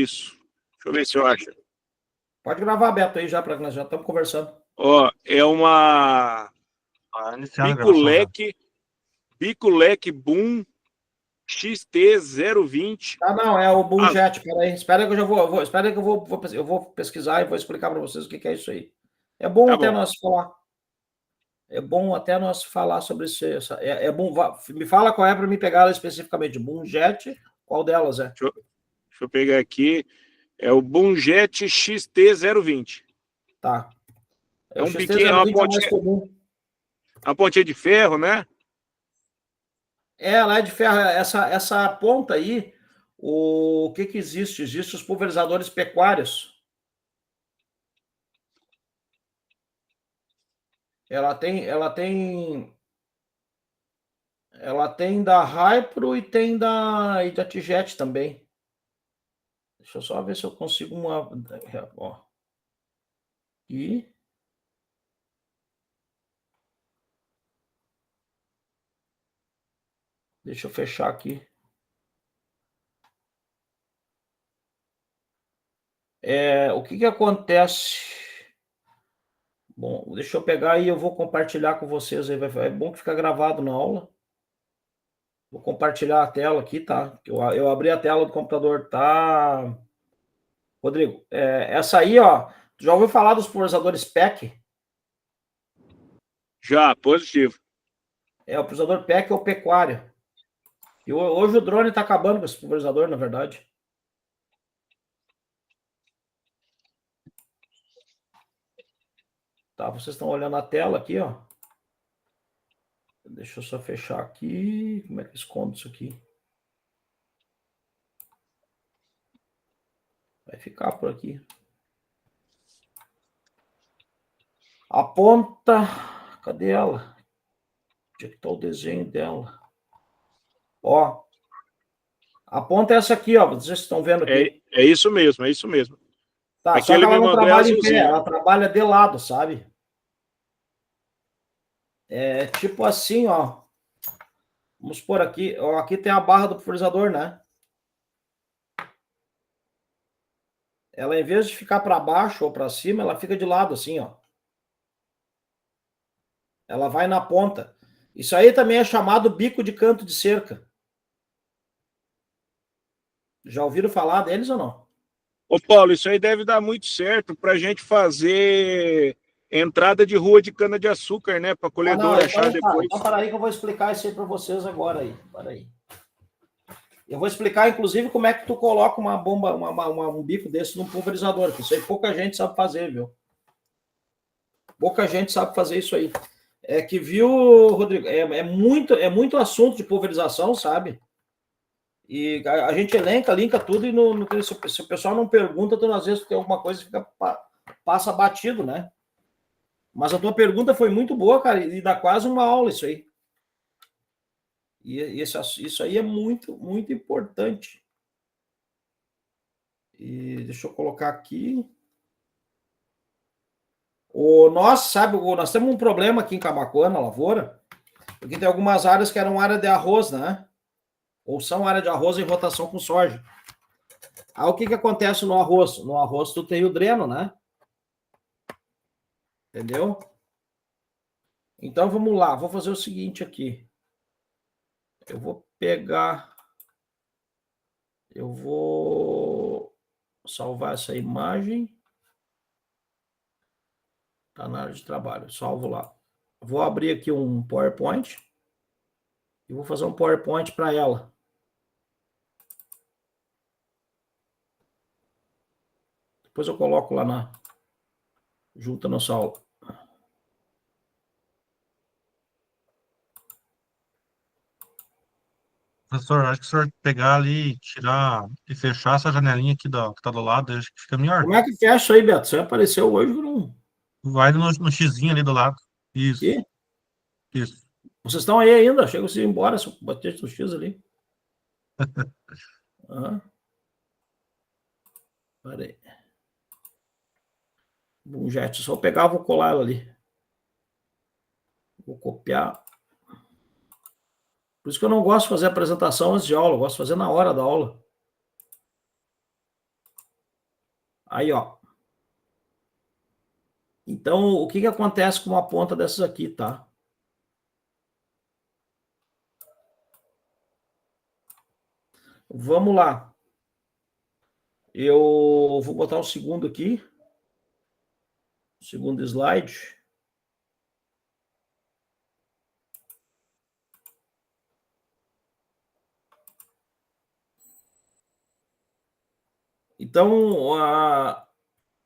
Isso. Deixa eu ver se eu acho. Pode gravar, Beto, aí já, para nós já estamos conversando. Ó, é uma Bicolec Boom XT020. Ah, não, é o Boom Jet. Peraí, espera que eu já vou, espera que eu vou pesquisar e vou explicar para vocês o que é isso aí. É bom até nós falar. É bom até nós falar sobre isso. É bom. Me fala qual é para me pegar ela especificamente. Boom Jet, qual delas é? Deixa eu pegar aqui. É o Boom Jet XT020. Tá. É um biquinho, uma pontinha, uma pontinha de ferro, né? Ela é de ferro. Essa ponta aí, o que que existe? Existem os pulverizadores pecuários. Ela tem da Hypro e tem da Tijet também. Deixa eu só ver se eu consigo uma. Ó. E. Deixa eu fechar aqui. O que que acontece? Bom, deixa eu pegar e eu vou compartilhar com vocês aí. É bom que fica gravado na aula. Vou compartilhar a tela aqui, tá? Eu abri a tela do computador, tá? Rodrigo, essa aí, ó. Já ouviu falar dos pulverizadores PEC? Já, positivo. O pulverizador PEC é o pecuário. E hoje o drone tá acabando com esse pulverizador, na verdade. Tá, vocês estão olhando a tela aqui, ó. Deixa eu só fechar aqui. Como é que eu escondo isso aqui? Vai ficar por aqui. A ponta. Cadê ela? Onde é que tá o desenho dela? Ó. A ponta é essa aqui, ó. Vocês estão vendo aqui. É isso mesmo, é isso mesmo. Tá, aqui só que ela me não mandou trabalha em pé, azulzinho. ela trabalha de lado, sabe? É tipo assim, ó. Vamos por aqui. Ó, aqui tem a barra do pulverizador, né? Ela, em vez de ficar para baixo ou para cima, ela fica de lado, assim, ó. Ela vai na ponta. Isso aí também é chamado bico de canto de cerca. Já ouviram falar deles ou não? Ô, Paulo, isso aí deve dar muito certo para a gente fazer entrada de rua de cana-de-açúcar, né? Para colhedor achar depois. Então, peraí que eu vou explicar isso aí para vocês agora aí. Peraí. Eu vou explicar, inclusive, como é que tu coloca uma bomba, um bico desse num pulverizador, que isso aí pouca gente sabe fazer, viu? Pouca gente sabe fazer isso aí. É que, viu, Rodrigo, é muito assunto de pulverização, sabe? E a gente linka tudo e se o pessoal não pergunta, às vezes tem alguma coisa que passa batido, né? Mas a tua pergunta foi muito boa, cara, e dá quase uma aula isso aí. E isso aí é muito, muito importante. E deixa eu colocar aqui. Nós temos um problema aqui em Camaquã, na lavoura, porque tem algumas áreas que eram área de arroz, né? Ou são área de arroz em rotação com soja. Aí o que acontece no arroz? No arroz tu tem o dreno, né? Entendeu? Então vamos lá, vou fazer o seguinte aqui. Eu vou salvar essa imagem. Tá na área de trabalho, salvo lá. Vou abrir aqui um PowerPoint e vou fazer um PowerPoint para ela. Depois eu coloco lá junto à nossa aula. Professor, acho que se o senhor pegar ali, tirar e fechar essa janelinha aqui que tá do lado, acho que fica melhor. Como é que fecha aí, Beto? Você apareceu hoje não? Vai no xizinho ali do lado. Isso. Aqui? Isso. Vocês estão aí ainda? Chega você ir embora se eu bater no X ali. Uhum. Peraí. Bom, Jet, só eu pegar, vou colar ela ali. Vou copiar. Por isso que eu não gosto de fazer apresentação antes de aula, eu gosto de fazer na hora da aula. Aí, ó. Então, o que acontece com uma ponta dessas aqui, tá? Vamos lá. Eu vou botar um segundo aqui. Segundo slide. Então,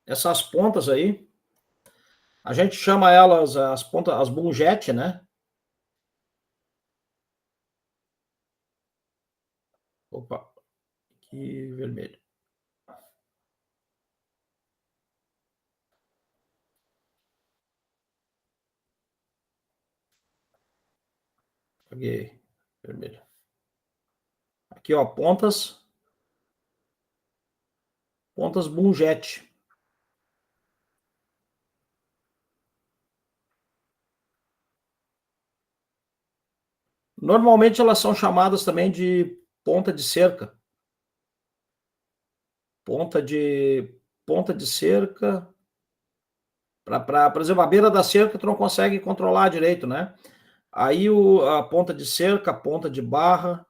essas pontas aí, a gente chama elas as pontas, as bungete, né? Opa, aqui vermelho. Peguei vermelho. Aqui, ó, pontas bungete. Normalmente elas são chamadas também de ponta de cerca. Ponta de cerca. Por exemplo, a beira da cerca tu não consegue controlar direito, né? Aí a ponta de cerca, a ponta de barra.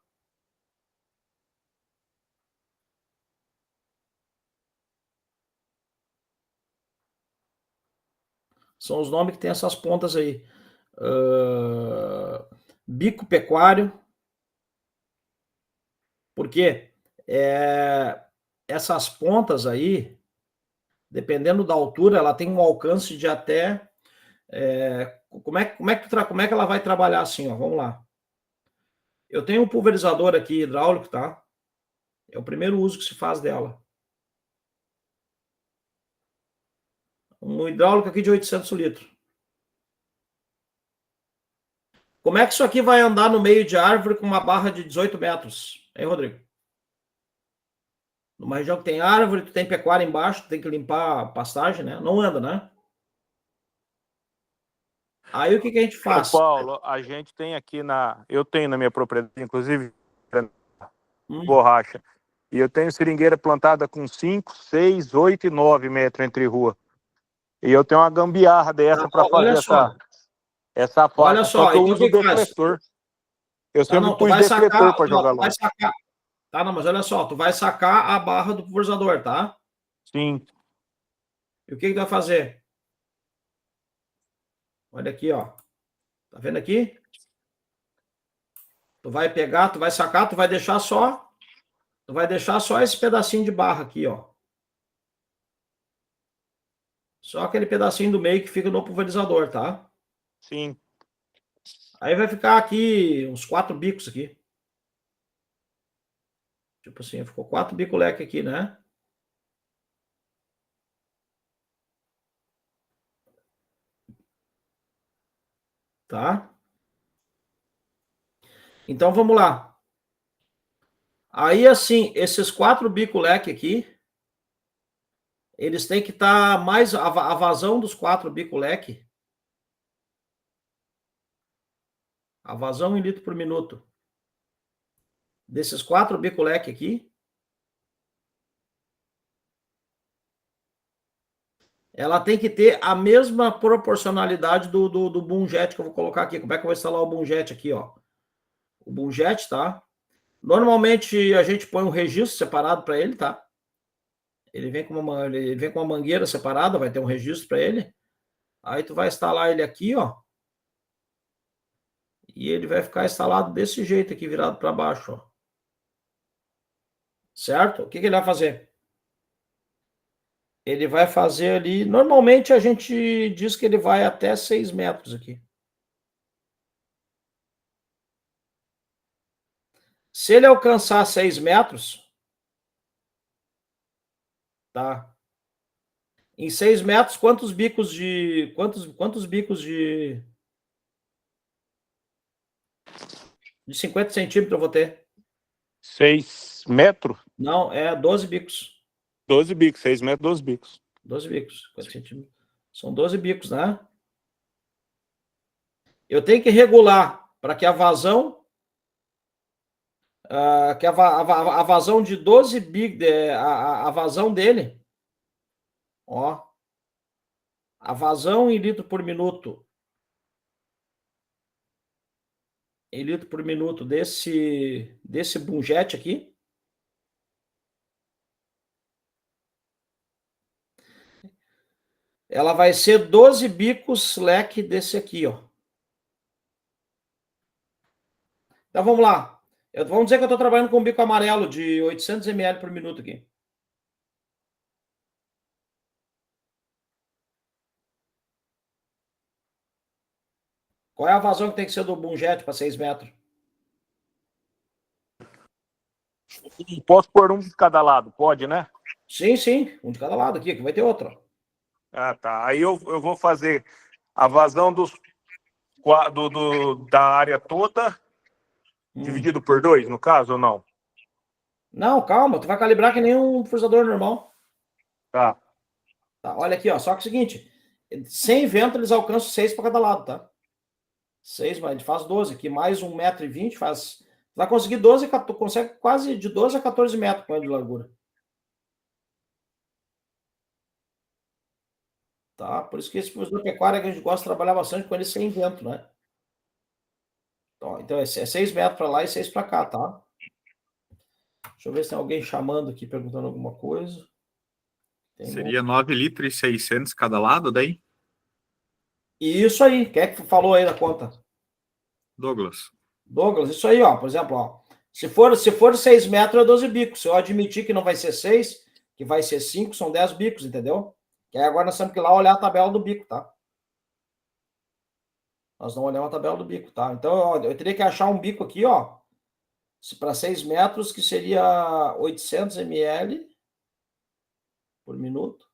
São os nomes que tem essas pontas aí. Bico pecuário. Porque essas pontas aí, dependendo da altura, ela tem um alcance de até... como é que ela vai trabalhar assim, ó? Vamos lá. Eu tenho um pulverizador aqui hidráulico, tá? É o primeiro uso que se faz dela. Um hidráulico aqui de 800 litros. Como é que isso aqui vai andar no meio de árvore com uma barra de 18 metros? Hein, Rodrigo? Numa região que tem árvore, tu tem pecuária embaixo, tu tem que limpar a pastagem, né? Não anda, né? Aí o que a gente faz? Ô, Paulo, a gente tem aqui eu tenho na minha propriedade, inclusive, borracha. E eu tenho seringueira plantada com 5, 6, 8 e 9 metros entre rua. E eu tenho uma gambiarra dessa para fazer essa faixa. Olha só, que eu então uso o defletor. Eu Tá, sempre não, tu pus vai defletor para jogar lá. Tá, não, mas olha só, tu vai sacar a barra do pulverizador, tá? Sim. E o que tu vai fazer? Olha aqui, ó. Tá vendo aqui? Tu vai pegar, tu vai sacar, tu vai deixar só esse pedacinho de barra aqui, ó. Só aquele pedacinho do meio que fica no pulverizador, tá? Sim. Aí vai ficar aqui uns 4 bicos aqui. Tipo assim, ficou 4 bico leque aqui, né? Tá? Então vamos lá. Aí assim, esses 4 bico leque aqui, eles têm que estar mais a vazão dos 4 bico leque. A vazão em litro por minuto desses 4 bico leque aqui, ela tem que ter a mesma proporcionalidade do boom jet que eu vou colocar aqui. Como é que eu vou instalar o boom jet aqui, ó? O boom jet, tá? Normalmente a gente põe um registro separado para ele, tá? Ele vem com uma mangueira separada, vai ter um registro para ele. Aí tu vai instalar ele aqui, ó. E ele vai ficar instalado desse jeito aqui, virado para baixo, ó. Certo? O que ele vai fazer? Ele vai fazer ali... Normalmente a gente diz que ele vai até 6 metros aqui. Se ele alcançar 6 metros... Tá? Em 6 metros, quantos bicos de... Quantos bicos de 50 centímetros eu vou ter? 6 metros? Não, é 12 bicos. 12 bicos, 6 metros, 12 bicos. 12 bicos, 50 centímetros. São 12 bicos, né? Eu tenho que regular para que a vazão... que a vazão de 12 bicos... A vazão dele Ó. A vazão em litro por minuto. Em litro por minuto desse bungete aqui. Ela vai ser 12 bicos leque desse aqui, ó. Então vamos lá. Vamos dizer que eu estou trabalhando com um bico amarelo de 800 ml por minuto aqui. Qual é a vazão que tem que ser do bungete para 6 metros? Posso pôr um de cada lado, pode, né? Sim, sim. Um de cada lado aqui, que vai ter outro. Ah, tá. Aí eu vou fazer a vazão da área toda, dividido por 2, no caso, ou não? Não, calma. Tu vai calibrar que nem um fusador normal. Tá. Tá, olha aqui, ó. Só que é o seguinte. Sem vento, eles alcançam 6 para cada lado, tá? 6, mas a gente faz 12 aqui. Mais 1,20 m faz... Vai conseguir 12, tu consegue quase de 12 a 14 metros com ele de largura. Tá? Por isso que esse professor de pecuária que a gente gosta de trabalhar bastante com ele sem vento, né? Então é 6 metros para lá e 6 para cá, tá? Deixa eu ver se tem alguém chamando aqui, perguntando alguma coisa. Seria 9 litros e 600 cada lado, daí? Isso aí. Quem é que falou aí da conta? Douglas. Douglas, isso aí, ó. Por exemplo, ó. Se for 6 metros, é 12 bicos. Se eu admitir que não vai ser 6, que vai ser 5, são 10 bicos, entendeu? Que aí agora nós temos que ir lá olhar a tabela do bico, tá? Nós não olhamos a tabela do bico, tá? Então, ó, eu teria que achar um bico aqui, ó, para 6 metros, que seria 800 ml por minuto,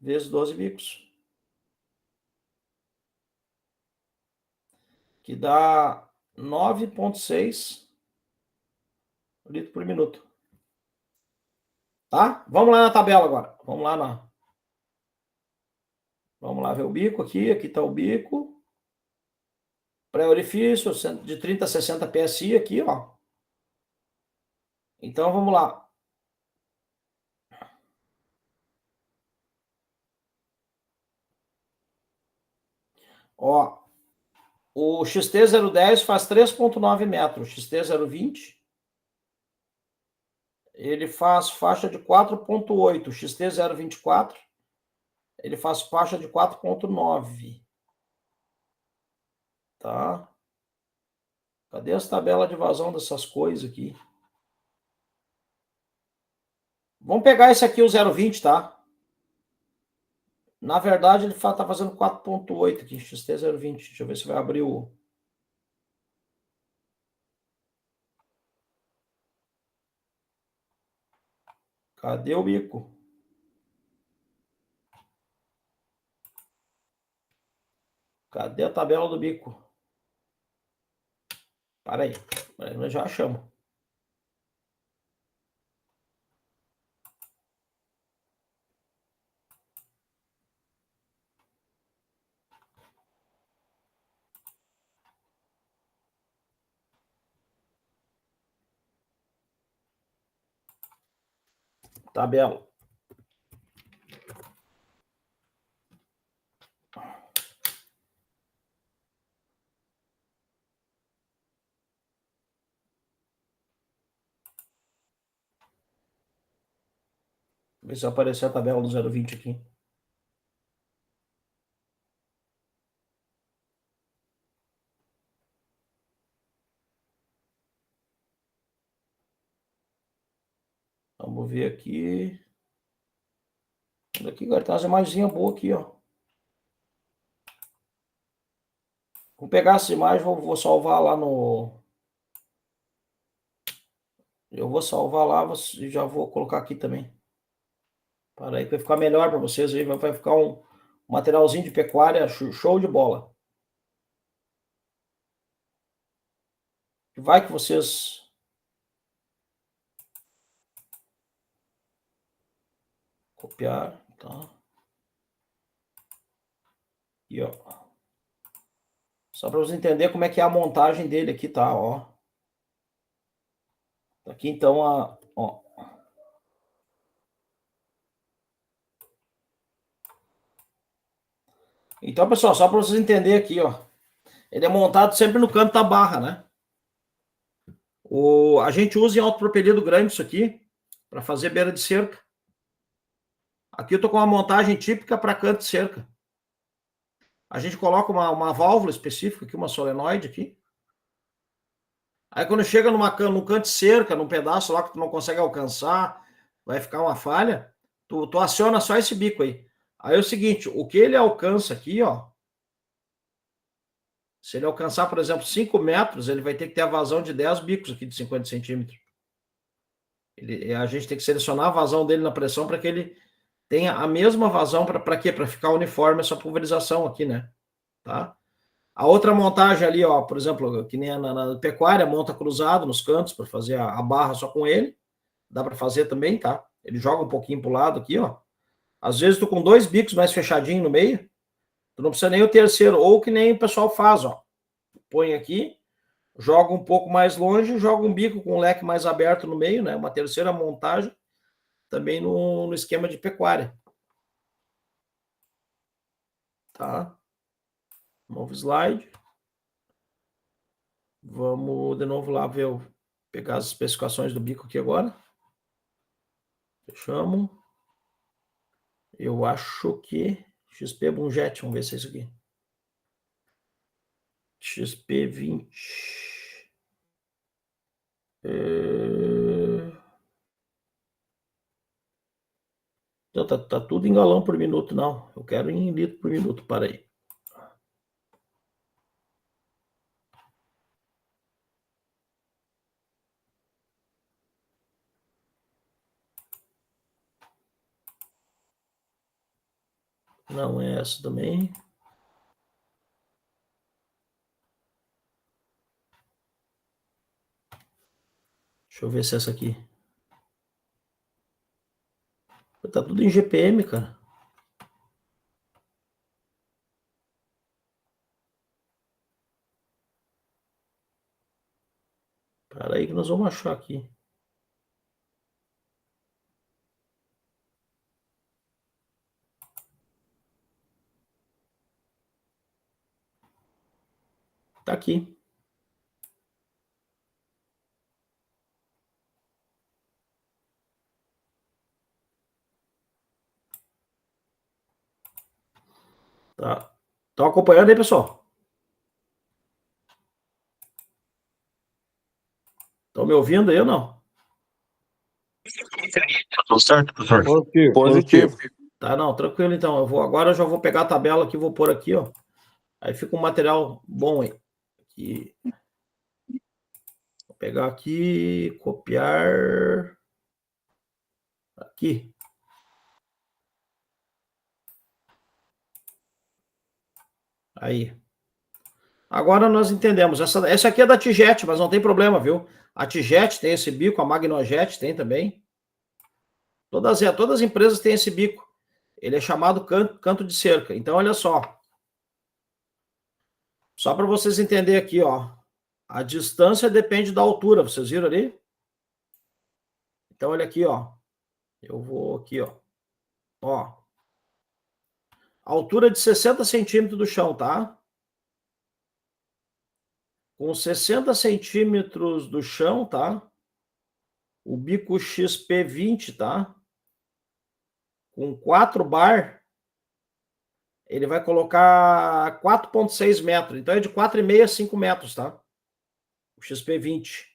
vezes 12 bicos. Que dá 9,6 litros por minuto. Tá? Vamos lá na tabela agora. Vamos lá ver o bico aqui. Aqui está o bico. Pré-orifício de 30 a 60 PSI aqui, ó. Então vamos lá. Ó, o XT010 faz 3,9 metros. O XT020 ele faz faixa de 4,8. O XT024 ele faz faixa de 4,9. Tá? Cadê as tabelas de vazão dessas coisas aqui? Vamos pegar esse aqui, o 0,20, tá? Na verdade, ele tá fazendo 4,8 aqui, XT020. Deixa eu ver se vai abrir o... Cadê o bico? Cadê a tabela do bico? Para aí. Nós já achamos. Tabela. Ver se aparecer a tabela do 0,20 aqui. Vamos ver aqui. Olha aqui, cara, tem umas imagenzinhas boas aqui, ó. Vou pegar essa imagem, vou salvar lá no... Eu vou salvar lá e já vou colocar aqui também. Para aí, vai ficar melhor para vocês aí. Vai ficar um materialzinho de pecuária show de bola. Vai que vocês... Copiar, tá? E ó. Só para vocês entenderem como é que é a montagem dele aqui, tá? Ó. Aqui então ó. Então, pessoal, só para vocês entenderem aqui, ó. Ele é montado sempre no canto da barra, né? A gente usa em autopropelido grande isso aqui, para fazer beira de cerca. Aqui eu tô com uma montagem típica para canto de cerca. A gente coloca uma válvula específica aqui, uma solenoide aqui. Aí quando chega num canto de cerca, num pedaço lá que tu não consegue alcançar, vai ficar uma falha, tu aciona só esse bico aí. Aí é o seguinte, o que ele alcança aqui, ó, se ele alcançar, por exemplo, 5 metros, ele vai ter que ter a vazão de 10 bicos aqui de 50 centímetros. A gente tem que selecionar a vazão dele na pressão para que ele tenha a mesma vazão. Para quê? Para ficar uniforme essa pulverização aqui, né? Tá? A outra montagem ali, ó, por exemplo, que nem na pecuária, monta cruzado nos cantos para fazer a barra só com ele. Dá para fazer também, tá? Ele joga um pouquinho para o lado aqui, ó. Às vezes tu com 2 bicos mais fechadinho no meio, tu não precisa nem o terceiro, ou que nem o pessoal faz, ó. Põe aqui, joga um pouco mais longe, joga um bico com um leque mais aberto no meio, né? Uma terceira montagem, também no esquema de pecuária. Tá? Novo slide. Vamos de novo lá ver, pegar as especificações do bico aqui agora. Fechamos. Eu acho que XP Bunjet, vamos ver se é isso aqui. XP20. Então, tá tudo em galão por minuto, não. Eu quero em litro por minuto, para aí. Não é essa também. Deixa eu ver se é essa aqui. Tá tudo em GPM, cara. Para aí que nós vamos achar aqui. Tá aqui. Tá. Estão acompanhando aí, pessoal? Estão me ouvindo aí ou não? Tudo certo, professor? Positivo. Tá, não, tranquilo então. Agora eu já vou pegar a tabela aqui, vou pôr aqui, ó. Aí fica um material bom aí. Aqui. Vou pegar aqui, copiar. Aqui. Aí. Agora nós entendemos. Essa aqui é da Tijet, mas não tem problema, viu? A Tijet tem esse bico, a Magnojet tem também. Todas as empresas têm esse bico. Ele é chamado canto de cerca. Então, olha só. Só para vocês entenderem aqui, ó. A distância depende da altura. Vocês viram ali? Então, olha aqui, ó. Eu vou aqui, ó. Ó. Altura de 60 centímetros do chão, tá? Com 60 centímetros do chão, tá? O bico XP20, tá? Com 4 bar, ele vai colocar 4,6 metros. Então é de 4,5 a 5 metros, tá? O XP20.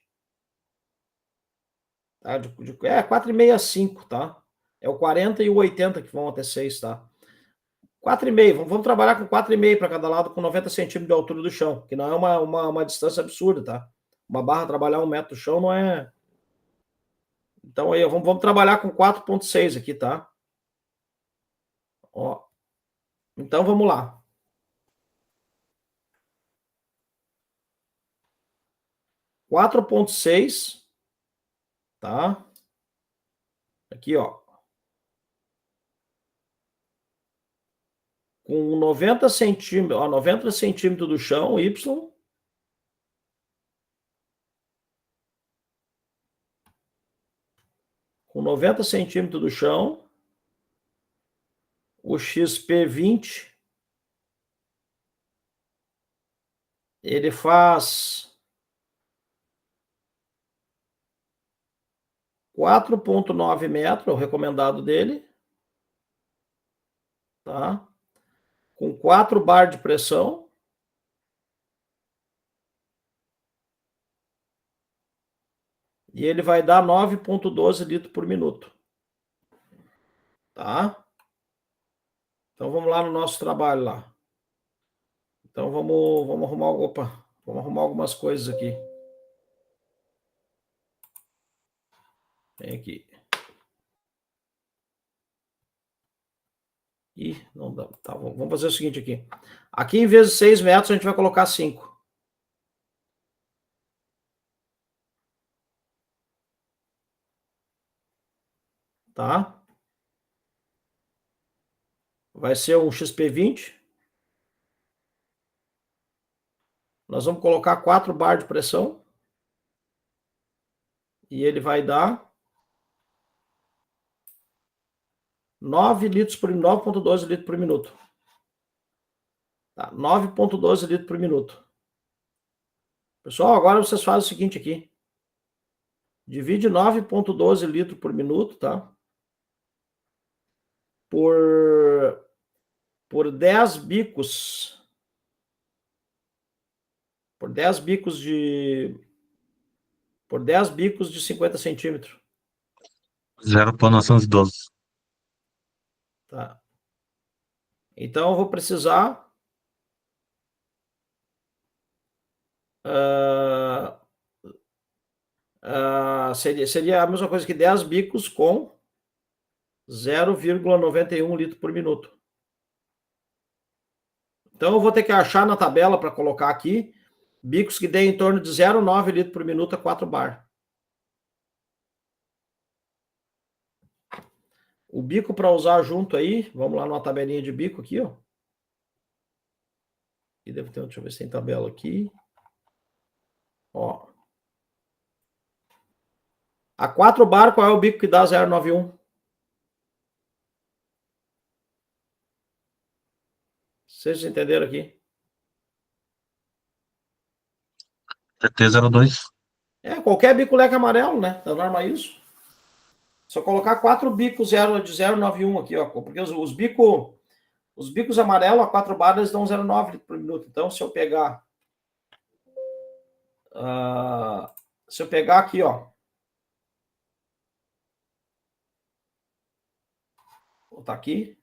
Tá? 4,5 a 5, tá? É o 40 e o 80 que vão até 6, tá? 4,5. Vamos trabalhar com 4,5 para cada lado, com 90 centímetros de altura do chão, que não é uma distância absurda, tá? Uma barra trabalhar 1 metro do chão não é... Então aí, vamos trabalhar com 4,6 aqui, tá? Ó. Então vamos lá. 4,6, tá? Aqui, ó. Com 90 centímetros, ó, 90 centímetros do chão, Y. Com 90 centímetros do chão, o XP20 Ele faz 4,9 metros, é o recomendado dele. Tá? Com 4 bar de pressão. E ele vai dar 9,12 litros por minuto. Tá? Então vamos lá no nosso trabalho lá. Então vamos arrumar algumas coisas aqui. Vem aqui. Ih, não dá. Tá, vamos fazer o seguinte aqui. Aqui, em vez de 6 metros, a gente vai colocar 5. Tá? Vai ser um XP20. Nós vamos colocar 4 bar de pressão. E ele vai dar 9,12 litros por minuto. Tá, 9,12 litros por minuto. Pessoal, agora vocês fazem o seguinte aqui. Divide 9,12 litros por minuto, tá? Por 10 bicos. Por 10 bicos de 50 centímetros. 0,912. Tá. Então eu vou precisar seria a mesma coisa que 10 bicos com 0,91 litro por minuto. Então eu vou ter que achar na tabela para colocar aqui bicos que deem em torno de 0,9 litro por minuto a 4 bar. O bico para usar junto aí, vamos lá numa tabelinha de bico aqui, ó. E deve ter, deixa eu ver se tem tabela aqui. Ó. A 4 bar, qual é o bico que dá 0,91? Vocês entenderam aqui? TT02. Qualquer bico leque amarelo, né? Da norma isso. Só colocar 4 bicos de 0,91 aqui, ó. Porque os bicos amarelos a 4 bar, eles dão 0,9 litro por minuto. Então, se eu pegar aqui, ó. Vou botar aqui.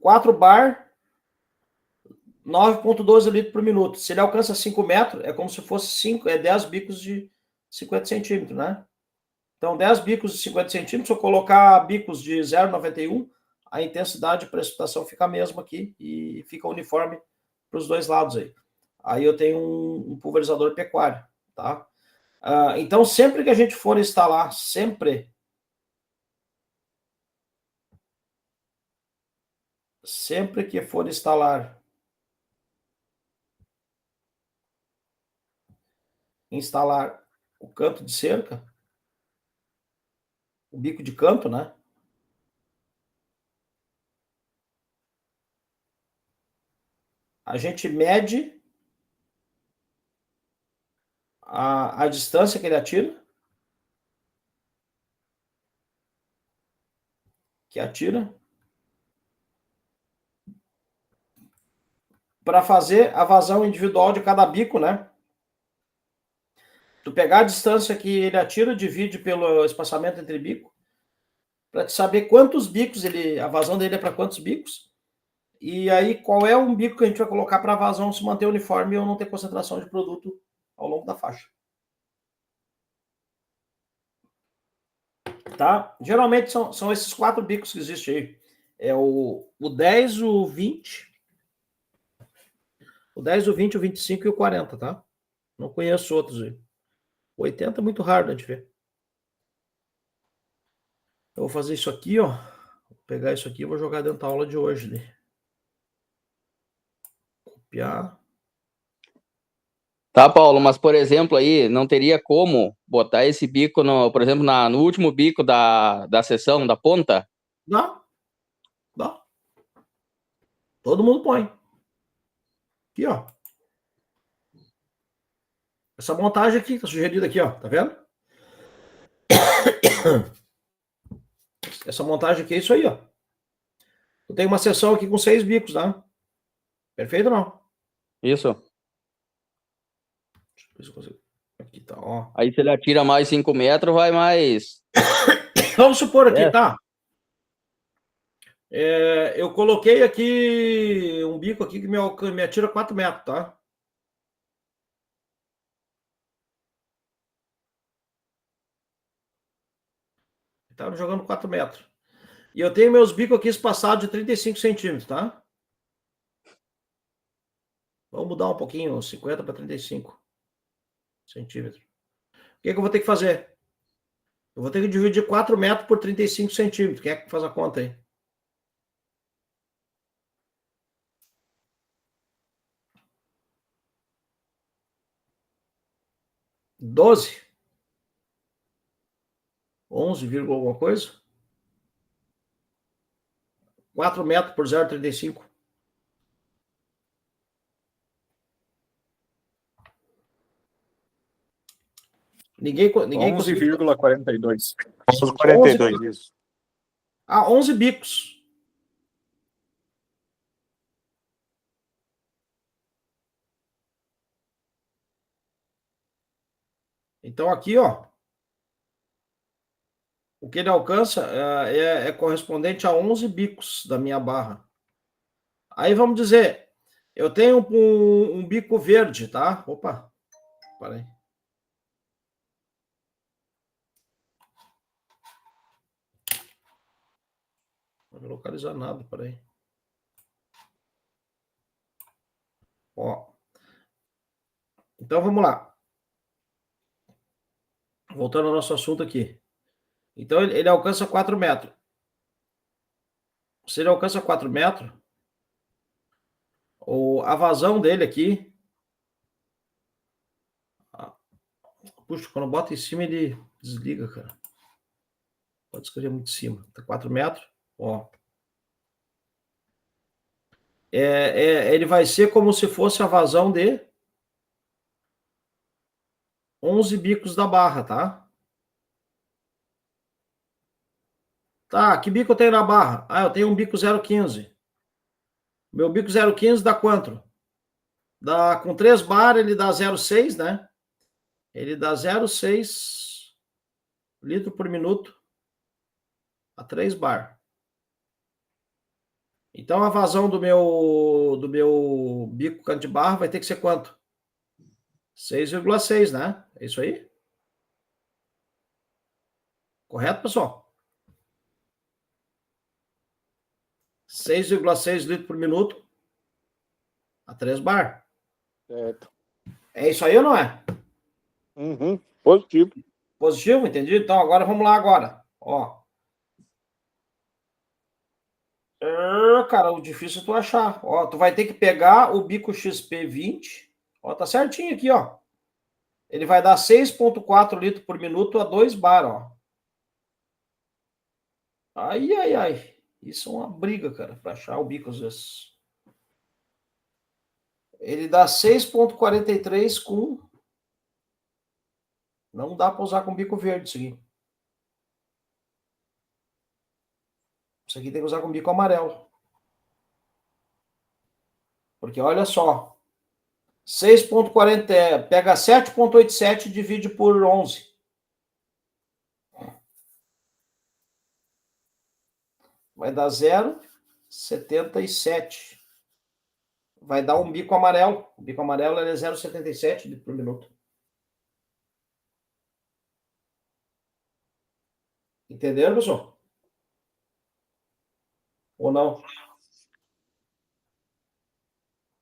4 bar, 9,12 litros por minuto. Se ele alcança 5 metros, é como se fosse 10 bicos de 50 centímetros, né? Então, 10 bicos de 50 centímetros, se eu colocar bicos de 0,91, a intensidade de precipitação fica a mesma aqui e fica uniforme para os dois lados aí. Aí eu tenho um pulverizador pecuário, tá? Então, sempre que a gente for instalar, sempre que for instalar o canto de cerca, o bico de canto, né? A gente mede a distância que ele atira. Para fazer a vazão individual de cada bico, né? Tu pegar a distância que ele atira, divide pelo espaçamento entre bico, para te saber quantos bicos a vazão dele é para quantos bicos. E aí, qual é um bico que a gente vai colocar para a vazão se manter uniforme ou não ter concentração de produto ao longo da faixa. Tá? Geralmente são esses 4 bicos que existem aí. É o 10, o 20, o 25 e o 40, tá? Não conheço outros aí. O 80 é muito raro de ver. Eu vou fazer isso aqui, ó. Vou pegar isso aqui e vou jogar dentro da aula de hoje, né? Copiar. Tá, Paulo, mas por exemplo aí, não teria como botar esse bico, por exemplo, no último bico da seção, da ponta? Dá. Todo mundo põe. Aqui, ó. Essa montagem aqui, tá sugerida aqui, ó. Tá vendo? Essa montagem aqui é isso aí, ó. Eu tenho uma seção aqui com 6 bicos, tá? Perfeito ou não? Isso. Deixa eu ver se eu consigo. Aqui tá, ó. Aí se ele atira mais 5 metros, vai mais... Vamos supor aqui, É. tá? Eu coloquei aqui um bico aqui que me atira 4 metros, tá? Tava jogando 4 metros. E eu tenho meus bicos aqui espaçados de 35 centímetros, tá? Vamos mudar um pouquinho, 50 para 35 centímetros. O que eu vou ter que fazer? Eu vou ter que dividir 4 metros por 35 centímetros. Quem é que faz a conta aí? Doze? 11, alguma coisa? 4 metros por 0,35. Ninguém 11,42. 11,42, isso. 11 bicos. Então aqui, ó, o que ele alcança é correspondente a 11 bicos da minha barra. Aí vamos dizer, eu tenho um bico verde, tá? Opa, peraí. Não vou localizar nada, peraí. Ó. Então vamos lá. Voltando ao nosso assunto aqui. Então ele alcança 4 metros. Se ele alcança 4 metros, a vazão dele aqui. Puxa, quando bota em cima, ele desliga, cara. Pode escolher muito em cima. Tá 4 metros. Ó. Ele vai ser como se fosse a vazão de 11 bicos da barra, tá? Tá, que bico eu tenho na barra? Ah, eu tenho um bico 0,15. Meu bico 0,15 dá quanto? Com 3 bar, ele dá 0,6, né? Ele dá 0,6 litro por minuto a 3 bar. Então, a vazão do meu bico canto de barra vai ter que ser quanto? 6,6, né? É isso aí? Correto, pessoal? 6,6 litros por minuto a 3 bar. Certo. É isso aí ou não é? Uhum. Positivo. Positivo, entendi? Então, agora vamos lá agora. Ó. Cara, o difícil é tu achar. Ó, tu vai ter que pegar o bico XP20. Ó, tá certinho aqui, ó. Ele vai dar 6,4 litros por minuto a 2 bar, ó. Ai. Isso é uma briga, cara, para achar o bico às vezes. Ele dá 6,43 com... Não dá para usar com bico verde isso aqui. Isso aqui tem que usar com bico amarelo. Porque olha só. 6,40, pega 7,87 e divide por 11. Vai dar 0,77. Vai dar um bico amarelo. O bico amarelo é 0,77 por minuto. Entenderam, pessoal? Ou não?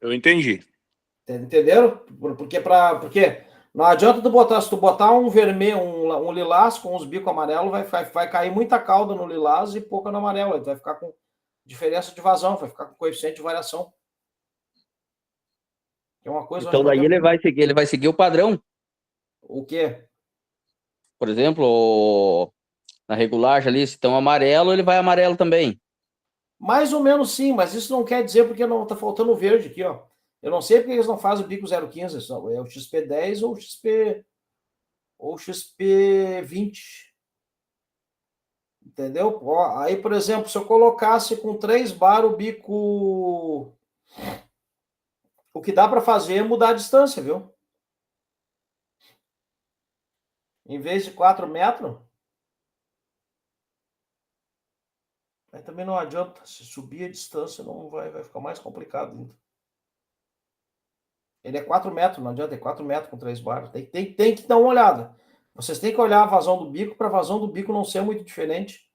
Eu entendi. Entenderam? Porque não adianta tu botar, se tu botar um vermelho, um lilás com os bicos amarelos, vai cair muita cauda no lilás e pouca no amarelo. Ele vai ficar com diferença de vazão, vai ficar com coeficiente de variação. Que é uma coisa, eu Então acho que daí eu até... ele vai seguir o padrão. O quê? Por exemplo, na regulagem ali, se estão amarelo, ele vai amarelo também. Mais ou menos sim, mas isso não quer dizer porque não tá faltando verde aqui, ó. Eu não sei porque eles não fazem o bico 015, é o XP10 ou o XP20. Entendeu? Ó, aí, por exemplo, se eu colocasse com 3 bar o bico, o que dá para fazer é mudar a distância, viu? Em vez de 4 metros, aí também não adianta. Se subir a distância, não vai ficar mais complicado ainda. Ele é 4 metros, não adianta, é 4 metros com 3 bar. Tem que dar uma olhada. Vocês têm que olhar a vazão do bico para a vazão do bico não ser muito diferente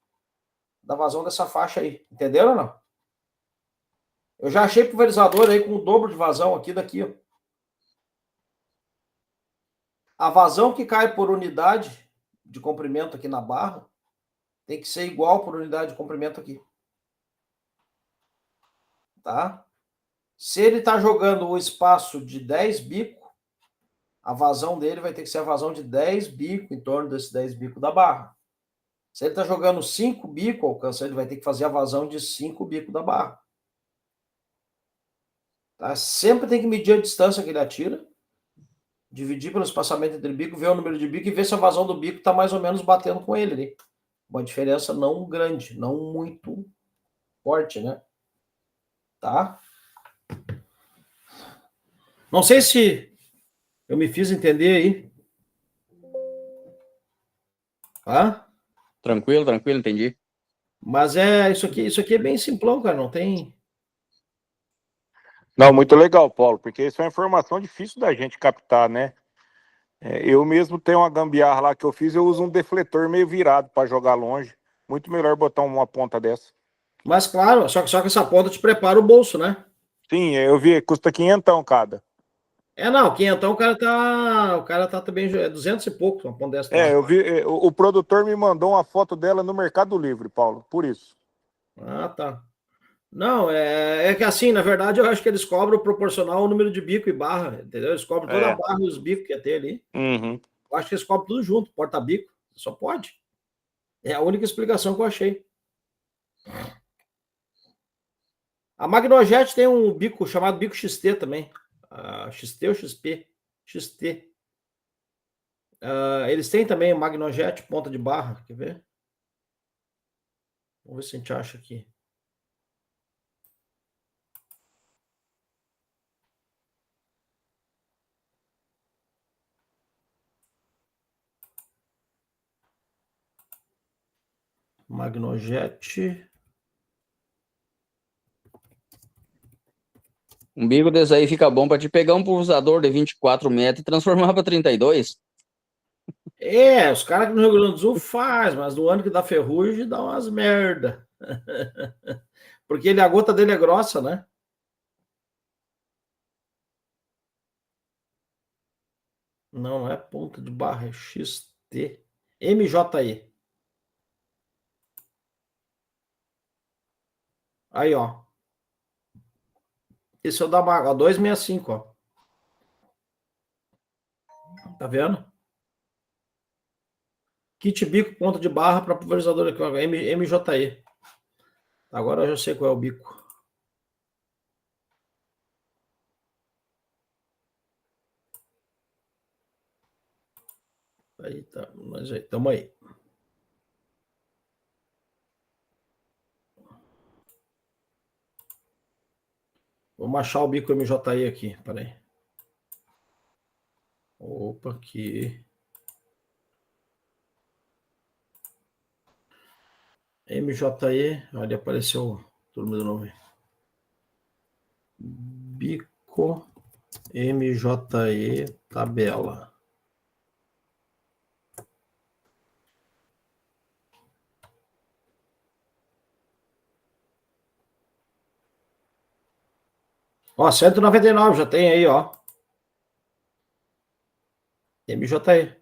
da vazão dessa faixa aí. Entenderam ou não? Eu já achei pulverizador aí com o dobro de vazão aqui daqui, ó. A vazão que cai por unidade de comprimento aqui na barra tem que ser igual por unidade de comprimento aqui. Tá? Se ele está jogando o espaço de 10 bicos, a vazão dele vai ter que ser a vazão de 10 bicos em torno desses 10 bicos da barra. Se ele está jogando 5 bicos, alcança, ele vai ter que fazer a vazão de 5 bicos da barra. Tá? Sempre tem que medir a distância que ele atira, dividir pelo espaçamento entre bico, ver o número de bico e ver se a vazão do bico está mais ou menos batendo com ele ali. Uma diferença não grande, não muito forte, né? Tá? Não sei se eu me fiz entender aí. Tá? Tranquilo, entendi. Mas isso aqui é bem simplão, cara, não tem... Não, muito legal, Paulo, porque isso é uma informação difícil da gente captar, né? Eu mesmo tenho uma gambiarra lá que eu fiz, eu uso um defletor meio virado para jogar longe. Muito melhor botar uma ponta dessa. Mas claro, só que essa ponta te prepara o bolso, né? Sim, eu vi, custa 500 cada. Não, quinhentão o cara tá também, é 200 e pouco, uma ponta dessa. Eu vi, o produtor me mandou uma foto dela no Mercado Livre, Paulo, por isso. Ah, tá. Não, é que assim, na verdade, eu acho que eles cobram proporcional ao número de bico e barra, entendeu? Eles cobram toda a barra e os bicos que ia ter ali. Uhum. Eu acho que eles cobram tudo junto, porta-bico, só pode. É a única explicação que eu achei. A Magnojet tem um bico chamado bico XT também. XT ou XP? XT. Eles têm também o Magnojet, ponta de barra. Quer ver? Vamos ver se a gente acha aqui. Magnojet. Um bico desse aí fica bom para te pegar um pulverizador de 24 metros e transformar para 32. Os caras aqui no Rio Grande do Sul faz, mas no ano que dá ferrugem dá umas merda. Porque a gota dele é grossa, né? Não é ponta de barra, é XT. MJE. Aí, ó. Esse é o da Mago, 265, ó. Tá vendo? Kit bico, ponta de barra para pulverizador aqui, ó, MJE. Agora eu já sei qual é o bico. Aí tá, mas aí, tamo aí. Vamos achar o bico MJE aqui, peraí. Opa, aqui. MJE, olha, apareceu turma de novo aí. Bico MJE tabela. Ó, 199 já tem aí, ó. MJE.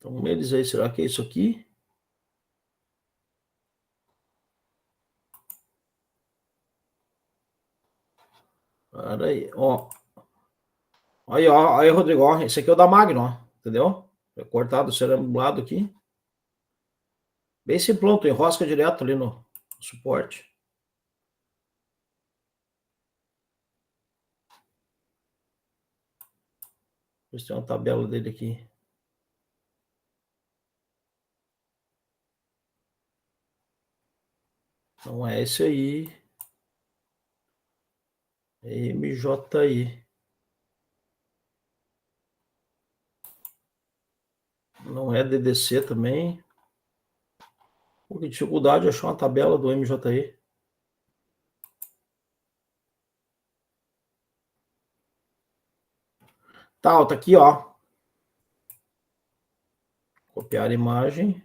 Então, eles aí, será que é isso aqui? Para aí, ó. Aí, Rodrigo, ó. Esse aqui é o da Magno, ó. Entendeu? É cortado o cerâmico do lado aqui. Bem simplão, tu enrosca direto ali no suporte. Deixa eu ter uma tabela dele aqui. Não é esse aí. É MJI. Não é DDC também. Pô, que dificuldade de achar uma tabela do MJI. Tá, tá aqui, ó. Copiar a imagem.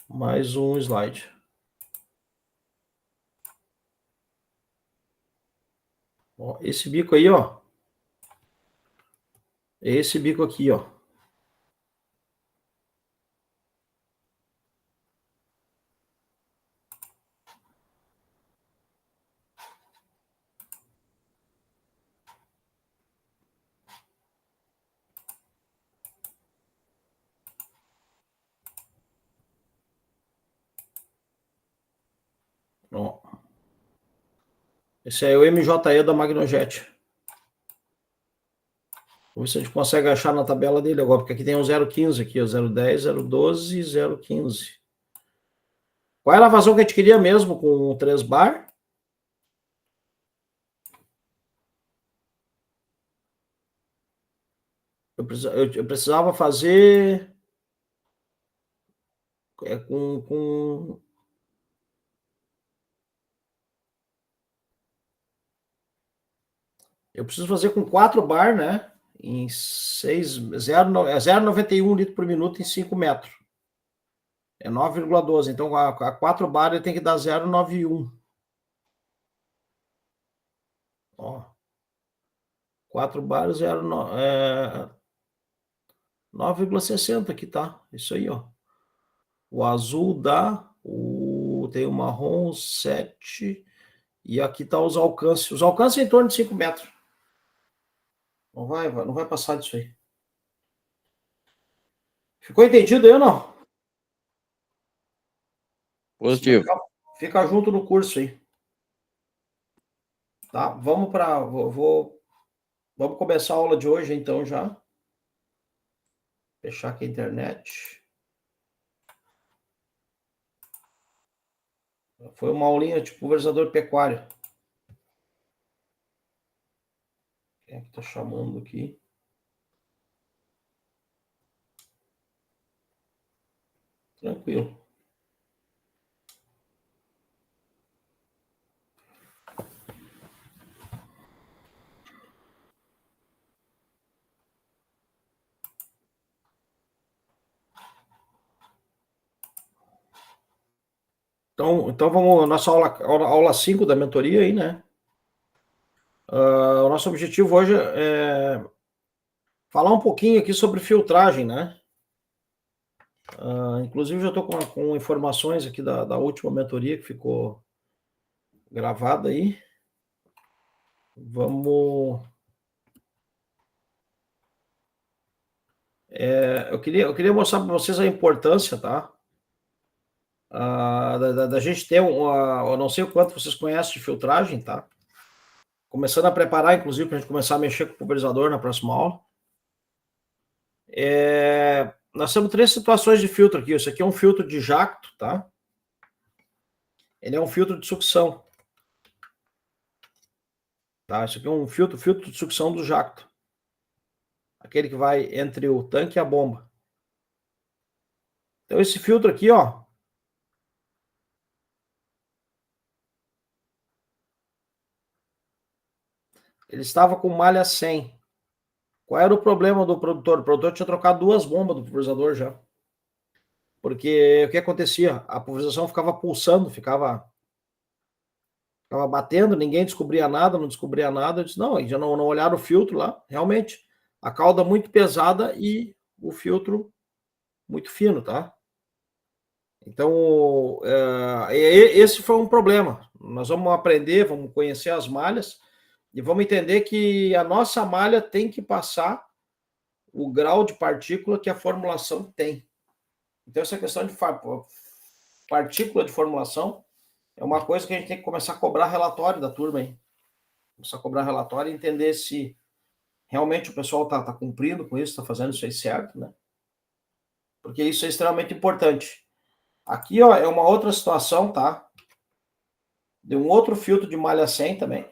Mais um slide. Ó, esse bico aí, ó. Esse bico aqui, ó. Ó. Esse aí é o MJE da Magnojet. Vamos ver se a gente consegue achar na tabela dele agora, porque aqui tem o 015 aqui, o 010, 012 e 015. Qual era a vazão que a gente queria mesmo com o 3 bar? Eu precisava fazer com... Eu preciso fazer com 4 bar, né? Em 0,91 litro por minuto em 5 metros. É 9,12. Então, a 4 bar ele tem que dar 0,91. Ó. 4 bar, 9,60 aqui, tá? Isso aí, ó. O azul dá, tem o marrom 7, e aqui tá os alcances. Os alcances em torno de 5 metros. Não vai passar disso aí. Ficou entendido aí ou não? Positivo. Fica junto no curso aí. Tá? Vamos começar a aula de hoje então já. Fechar aqui a internet. Foi uma aulinha de pulverizador pecuário. Quem é que tá chamando aqui? Tranquilo. Então vamos, nossa aula 5 da mentoria aí, né? O nosso objetivo hoje é falar um pouquinho aqui sobre filtragem, né? Inclusive já estou com informações aqui da última mentoria que ficou gravada aí. Vamos... eu queria mostrar para vocês a importância, tá? Da gente ter eu não sei o quanto vocês conhecem de filtragem, tá? Começando a preparar, inclusive, para a gente começar a mexer com o pulverizador na próxima aula. Nós temos 3 situações de filtro aqui. Esse aqui é um filtro de jacto, tá? Ele é um filtro de sucção. Tá? Esse aqui é um filtro de sucção do jacto. Aquele que vai entre o tanque e a bomba. Então, esse filtro aqui, ó. Ele estava com malha 100. Qual era o problema do produtor? O produtor tinha trocado 2 bombas do pulverizador já. Porque o que acontecia? A pulverização ficava pulsando, ficava batendo, ninguém descobria nada, não descobria nada. Eu disse, não, já não olharam o filtro lá. Realmente, a cauda muito pesada e o filtro muito fino, tá? Então, esse foi um problema. Nós vamos aprender, vamos conhecer as malhas e vamos entender que a nossa malha tem que passar o grau de partícula que a formulação tem. Então, essa questão de partícula de formulação é uma coisa que a gente tem que começar a cobrar relatório da turma, hein? Começar a cobrar relatório e entender se realmente o pessoal está cumprindo com isso, está fazendo isso aí certo, né? Porque isso é extremamente importante. Aqui, ó, é uma outra situação, tá? De um outro filtro de malha 100 também.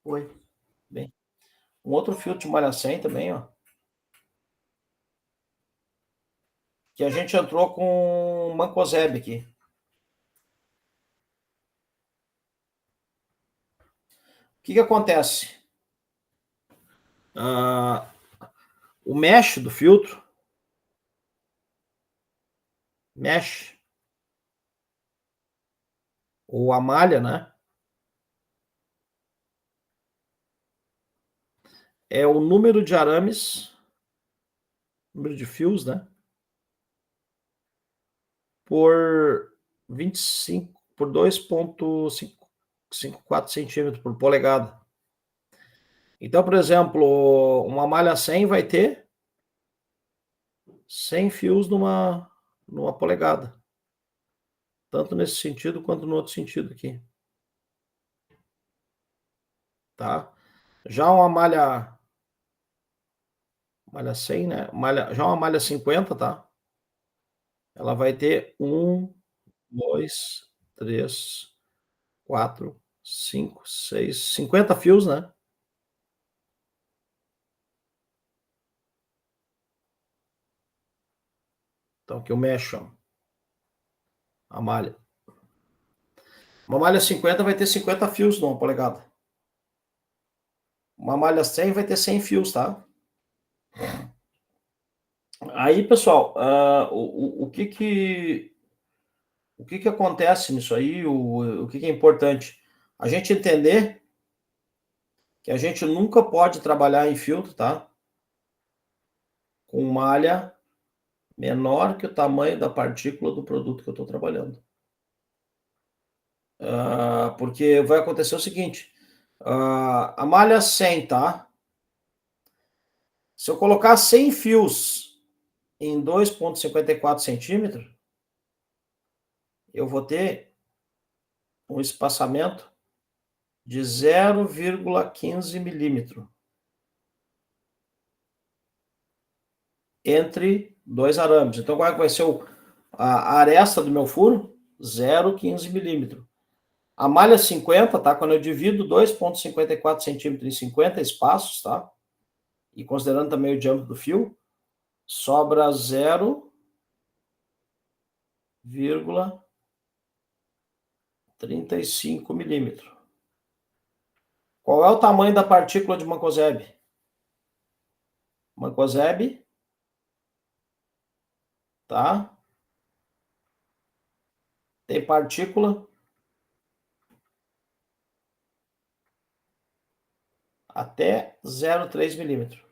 Oi. Bem. Um outro filtro de malha 100 também, ó. Que a gente entrou com Mancozeb aqui. O que acontece? O mesh do filtro, ou a malha, né? É o número de arames, número de fios, né? Por 25, por 2,54 centímetros por polegada. Então, por exemplo, uma malha 100 vai ter 100 fios numa polegada. Tanto nesse sentido quanto no outro sentido aqui. Tá? Já uma malha 100, né? Já uma malha 50, tá? Ela vai ter 1, 2, 3, 4, 5, 6, 50 fios, né? Então, aqui eu mexo, ó, a malha. Uma malha 50 vai ter 50 fios numa polegada. Uma malha 100 vai ter 100 fios, tá? Aí, pessoal, o que acontece nisso aí, o que é importante? A gente entender que a gente nunca pode trabalhar em filtro, tá? Com malha menor que o tamanho da partícula do produto que eu estou trabalhando. Porque vai acontecer o seguinte, a malha 100, tá? Se eu colocar 100 fios em 2,54 centímetros, eu vou ter um espaçamento de 0,15 milímetro entre dois arames. Então, qual é que vai ser a aresta do meu furo? 0,15 milímetro. A malha 50, tá? Quando eu divido 2,54 centímetros em 50 espaços, tá? E considerando também o diâmetro do fio, sobra 0,35 milímetros. Qual é o tamanho da partícula de Mancozeb? Mancozeb, tá? Tem partícula até 0,3 milímetros.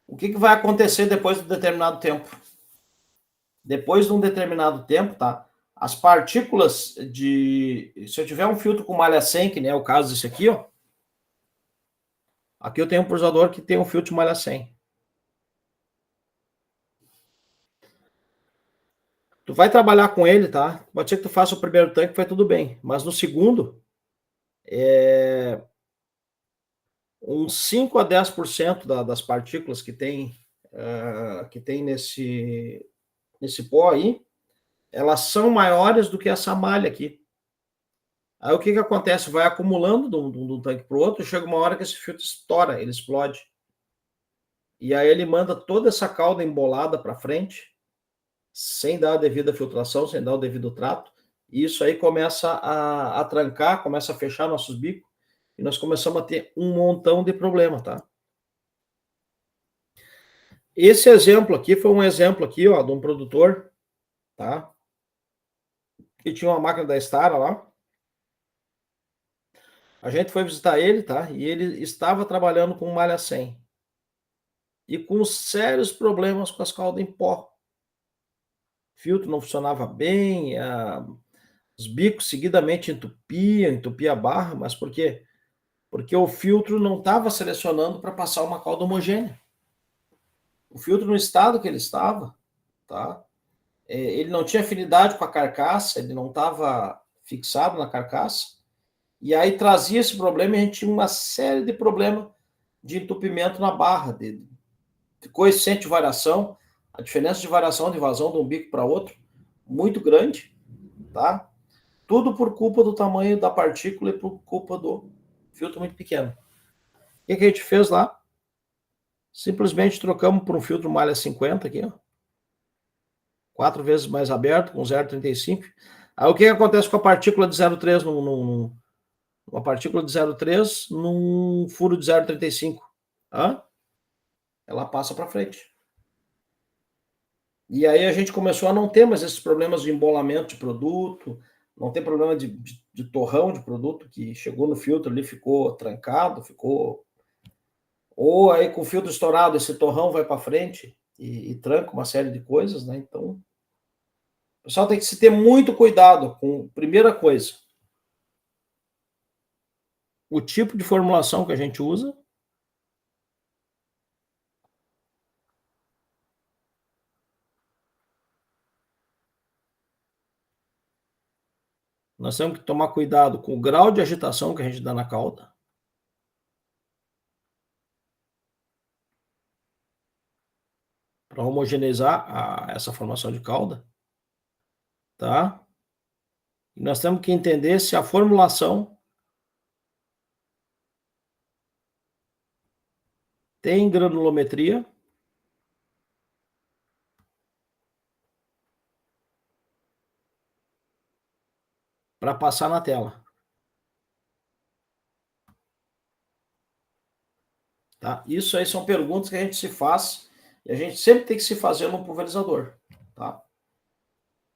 O que vai acontecer depois de um determinado tempo? Depois de um determinado tempo, tá? As partículas se eu tiver um filtro com malha 100, que nem é o caso desse aqui, ó. Aqui eu tenho um pulsador que tem um filtro de malha 100. Tu vai trabalhar com ele, tá? Pode ser que tu faça o primeiro tanque, vai tudo bem. Mas no segundo, uns 5 a 10% das partículas que tem nesse pó aí, elas são maiores do que essa malha aqui. Aí o que acontece? Vai acumulando de um tanque para o outro, chega uma hora que esse filtro estoura, ele explode. E aí ele manda toda essa cauda embolada para frente, sem dar a devida filtração, sem dar o devido trato, e isso aí começa a trancar, começa a fechar nossos bicos, e nós começamos a ter um montão de problema, tá? Esse exemplo aqui foi um exemplo aqui, ó, de um produtor, tá? Que tinha uma máquina da Stara lá. A gente foi visitar ele, tá? E ele estava trabalhando com malha 100. E com sérios problemas com as caudas em pó. O filtro não funcionava bem, os bicos seguidamente entupia a barra, mas por quê? Porque o filtro não estava selecionando para passar uma cauda homogênea. O filtro no estado que ele estava, tá? Ele não tinha afinidade com a carcaça, ele não estava fixado na carcaça, e aí trazia esse problema e a gente tinha uma série de problemas de entupimento na barra, de coeficiente de variação, a diferença de variação de vazão de um bico para outro, muito grande, tá? Tudo por culpa do tamanho da partícula e por culpa do filtro muito pequeno. O que a gente fez lá? Simplesmente trocamos por um filtro malha 50 aqui, ó. 4 vezes mais aberto, com 0,35. Aí o que acontece com a partícula de 0,3 uma partícula de 0,3 num furo de 0,35? Ela passa para frente. E aí a gente começou a não ter mais esses problemas de embolamento de produto, não tem problema de torrão de produto que chegou no filtro ali, ficou trancado, ou aí com o filtro estourado, esse torrão vai para frente e tranca uma série de coisas, né? Então, o pessoal tem que se ter muito cuidado com, primeira coisa, o tipo de formulação que a gente usa. Nós temos que tomar cuidado com o grau de agitação que a gente dá na cauda. Para homogeneizar essa formação de cauda. Tá? E nós temos que entender se a formulação tem granulometria para passar na tela. Tá? Isso aí são perguntas que a gente se faz e a gente sempre tem que se fazer no pulverizador. Tá?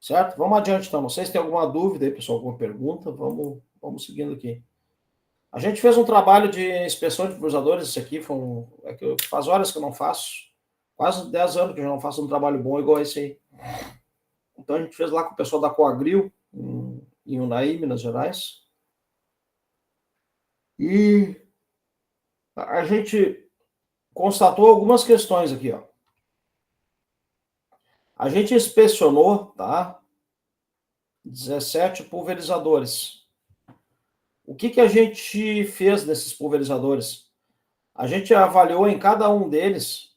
Certo? Vamos adiante, então. Não sei se tem alguma dúvida aí, pessoal, alguma pergunta. Vamos seguindo aqui. A gente fez um trabalho de inspeção de pulverizadores. Isso aqui faz horas que eu não faço. Quase 10 anos que eu já não faço um trabalho bom igual esse aí. Então, a gente fez lá com o pessoal da Coagril, em Unai, Minas Gerais. E a gente constatou algumas questões aqui, ó. A gente inspecionou, tá? 17 pulverizadores. O que a gente fez nesses pulverizadores? A gente avaliou em cada um deles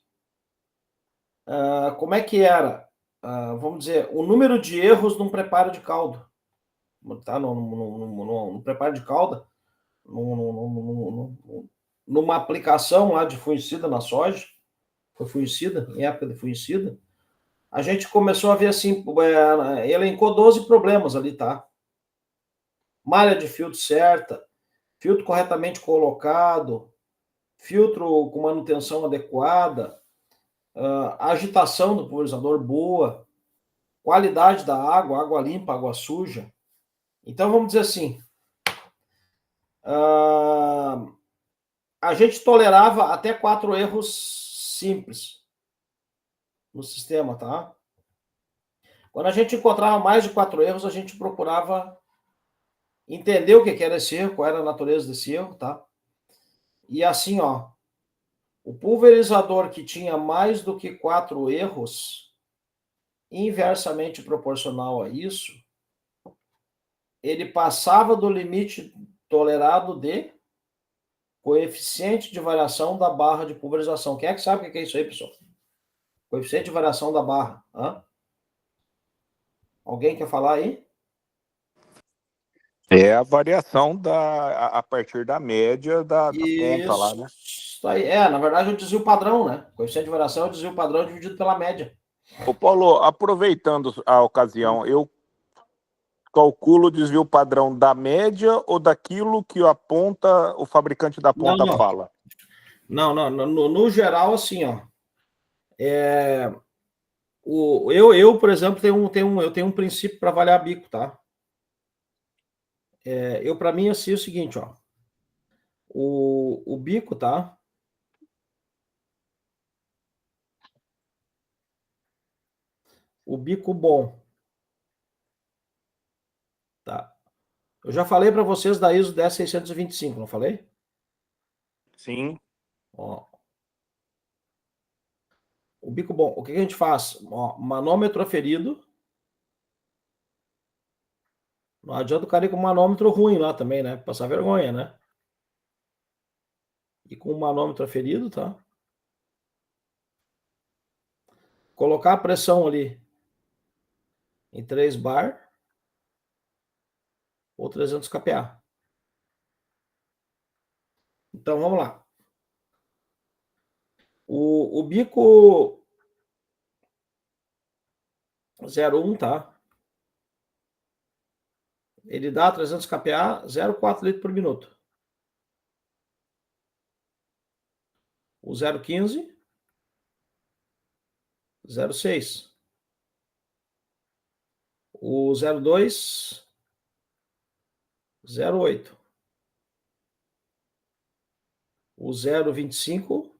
como é que era, vamos dizer, o número de erros num preparo de caldo. Tá? No preparo de calda, numa aplicação lá de fungicida na soja, foi fungicida, em época de fungicida, a gente começou a ver assim, elencou 12 problemas ali, tá? Malha de filtro certa, filtro corretamente colocado, filtro com manutenção adequada, agitação do pulverizador boa, qualidade da água, água limpa, água suja. Então, vamos dizer assim, a gente tolerava até 4 erros simples no sistema, tá? Quando a gente encontrava mais de 4 erros, a gente procurava entender o que era esse erro, qual era a natureza desse erro, tá? E assim, ó, o pulverizador que tinha mais do que 4 erros, inversamente proporcional a isso, ele passava do limite tolerado de coeficiente de variação da barra de pulverização. Quem é que sabe o que é isso aí, pessoal? Coeficiente de variação da barra. Alguém quer falar aí? É a variação a partir da média da ponta lá, né? Isso aí. Na verdade, é o desvio padrão, né? Coeficiente de variação é o desvio padrão dividido pela média. Ô, Paulo, aproveitando a ocasião, eu calculo o desvio padrão da média ou daquilo que a ponta, o fabricante da ponta fala? Não. No geral, assim, ó. Eu, por exemplo, tenho um princípio para avaliar bico, tá? Para mim, assim, é o seguinte, ó. O bico, tá? O bico bom. Tá. Eu já falei para vocês da ISO 10625, não falei? Sim. Ó. O bico bom. O que a gente faz? Ó, manômetro aferido. Não adianta o cara ir com um manômetro ruim lá também, né? Passar vergonha, né? E com o manômetro aferido, tá? Colocar a pressão ali em 3 bar ou 300 kPa. Então, vamos lá. O bico 01, tá? Ele dá 300 kPa, 0,4 litros por minuto. O 0,15, 0,6. O 0,2, 0,8. O 0,25,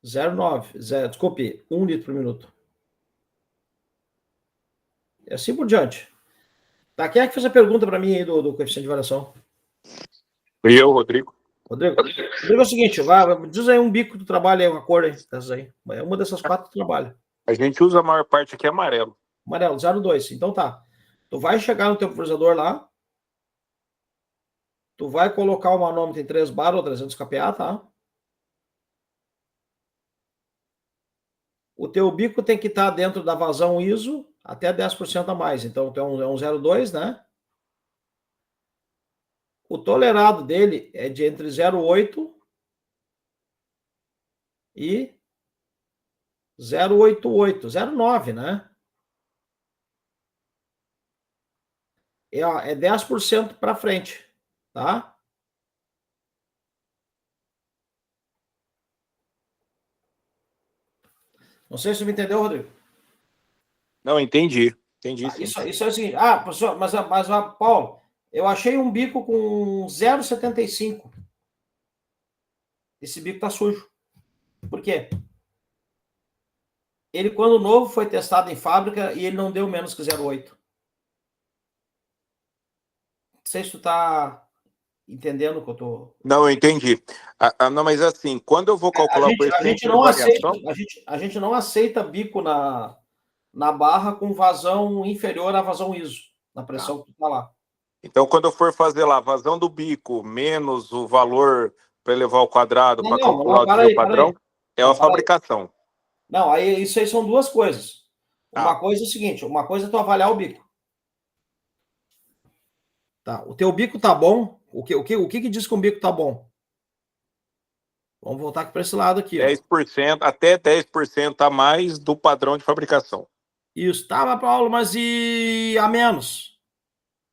0,9. Desculpe, 1 litro por minuto. E assim por diante. Tá, quem é que fez a pergunta para mim aí do coeficiente de variação? E eu, Rodrigo. Rodrigo, é o seguinte, diz aí um bico que tu trabalha aí, uma cor aí, dessas aí. É uma dessas 4 que tu trabalha. A gente usa a maior parte aqui amarelo. Amarelo, 0,2. Então tá. Tu vai chegar no teu pulverizador lá, tu vai colocar o manômetro em 3 bar ou 300 kPa, tá? O teu bico tem que estar dentro da vazão ISO até 10% a mais. Então é um 0,2, né? O tolerado dele é de entre 0,8 e 0,88, 0,9, né? É 10% para frente, tá? Não sei se você me entendeu, Rodrigo. Não, entendi. Entendi, sim. Isso é o seguinte. Professor, mas Paulo, eu achei um bico com 0,75. Esse bico tá sujo. Por quê? Ele, quando novo, foi testado em fábrica e ele não deu menos que 0,8. Não sei se tu tá entendendo o que eu tô... Não, eu entendi. Não, mas assim, quando eu vou calcular o coeficiente de variação... A gente não aceita bico na barra com vazão inferior à vazão ISO, na pressão que tu tá lá. Então, quando eu for fazer lá, vazão do bico menos o valor para elevar ao quadrado para calcular o desvio padrão, é a fabricação. Não, aí isso aí são duas coisas. Uma coisa é o seguinte, uma coisa é tu avaliar o bico. Tá, o teu bico tá bom? O que diz que um bico tá bom? Vamos voltar aqui para esse lado aqui, 10%, até 10% a mais do padrão de fabricação. Isso, tá, Paulo, mas e a menos?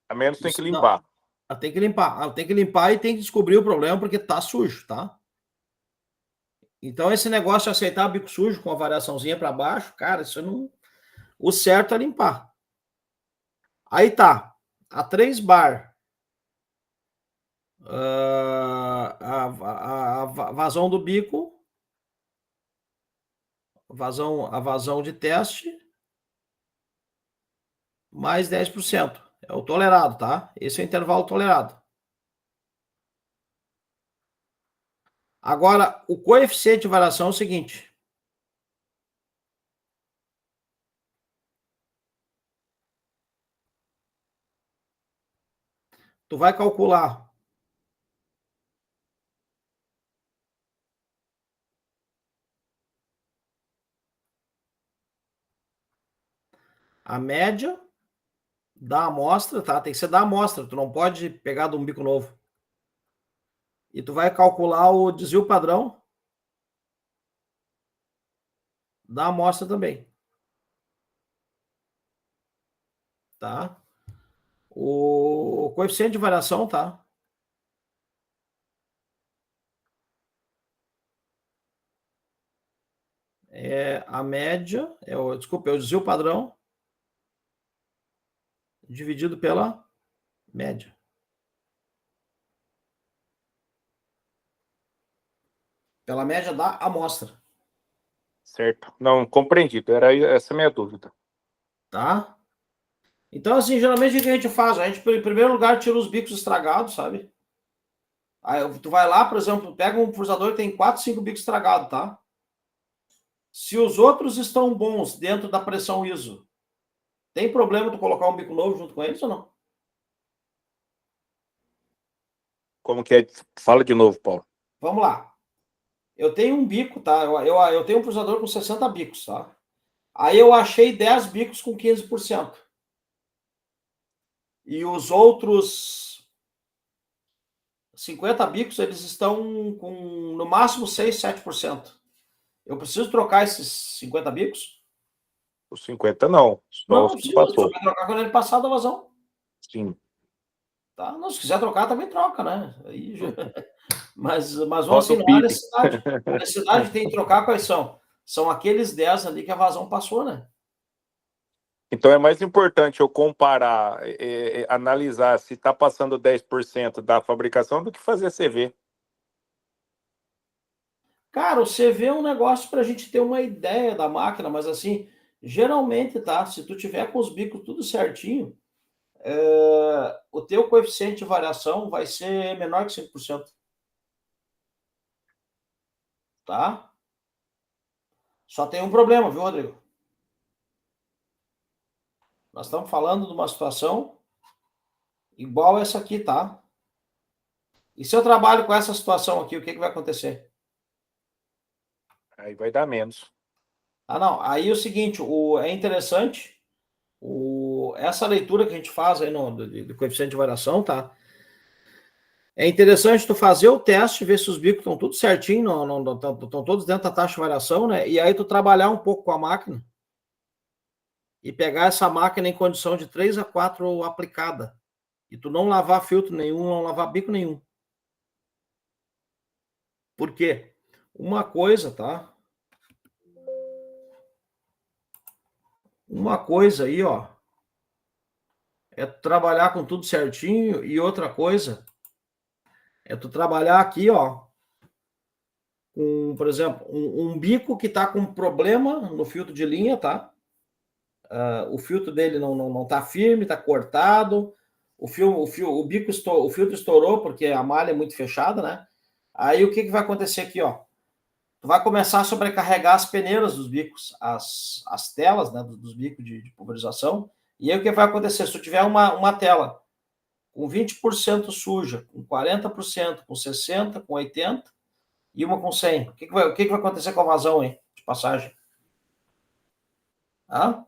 A menos tem que limpar. Não, tem que limpar. Tem que limpar e tem que descobrir o problema porque tá sujo, tá? Então, esse negócio de aceitar bico sujo com a variaçãozinha para baixo, cara, isso não... O certo é limpar. Aí tá. A 3 bar. A vazão do bico. A vazão de teste. Mais 10%. É o tolerado, tá? Esse é o intervalo tolerado. Agora, o coeficiente de variação é o seguinte. Tu vai calcular a média da amostra, tá? Tem que ser da amostra, tu não pode pegar de um bico novo. E tu vai calcular o desvio padrão da amostra também. Tá? O coeficiente de variação, tá? É a média, é o desvio padrão dividido pela média. Pela média da amostra. Certo. Não, compreendido. Era essa a minha dúvida. Tá? Então, assim, geralmente o que a gente faz? A gente, em primeiro lugar, tira os bicos estragados, sabe? Aí tu vai lá, por exemplo, pega um pulsador que tem 4, 5 bicos estragados, tá? Se os outros estão bons dentro da pressão ISO, tem problema tu colocar um bico novo junto com eles ou não? Como que é? Fala de novo, Paulo. Vamos lá. Eu tenho um bico, tá? Eu tenho um pulsador com 60 bicos, tá? Aí eu achei 10 bicos com 15%. E os outros 50 bicos, eles estão com, no máximo, 6, 7%. Eu preciso trocar esses 50 bicos? Os 50 não. Só Não, os não que precisa. passou. Só vai trocar quando ele passar da vazão. Sim. Tá? Não, se quiser trocar, também troca, né? Aí já... mas vamos Roda assim, o não há pipe. necessidade. A necessidade de ter que trocar quais são? São aqueles 10 ali que a vazão passou, né? Então é mais importante eu comparar, analisar se está passando 10% da fabricação do que fazer CV. Cara, o CV é um negócio para a gente ter uma ideia da máquina, mas assim, geralmente, tá? Se tu tiver com os bicos tudo certinho, o teu coeficiente de variação vai ser menor que 5%. Tá? Só tem um problema, viu, Rodrigo? Nós estamos falando de uma situação igual essa aqui, tá? E se eu trabalho com essa situação aqui, o que vai acontecer? Aí vai dar menos. Ah, não. Aí é o seguinte, é interessante, essa leitura que a gente faz aí do coeficiente de variação, tá? É interessante tu fazer o teste, ver se os bicos estão tudo certinho, estão todos dentro da taxa de variação, né? E aí tu trabalhar um pouco com a máquina e pegar essa máquina em condição de 3 a 4 aplicada. E tu não lavar filtro nenhum, não lavar bico nenhum. Por quê? Uma coisa, tá? Uma coisa aí, ó, é tu trabalhar com tudo certinho, e outra coisa é tu trabalhar aqui, ó, com, por exemplo, um bico que tá com problema no filtro de linha, tá? O filtro dele não tá firme, tá cortado, o filtro estourou porque a malha é muito fechada, né? Aí o que vai acontecer aqui, ó? Tu vai começar a sobrecarregar as peneiras dos bicos, as telas, né, dos bicos de pulverização. E aí o que vai acontecer? Se tu tiver uma tela com 20% suja, com 40%, com 60%, com 80% e uma com 100%, o que vai acontecer com a vazão aí, de passagem? Ah?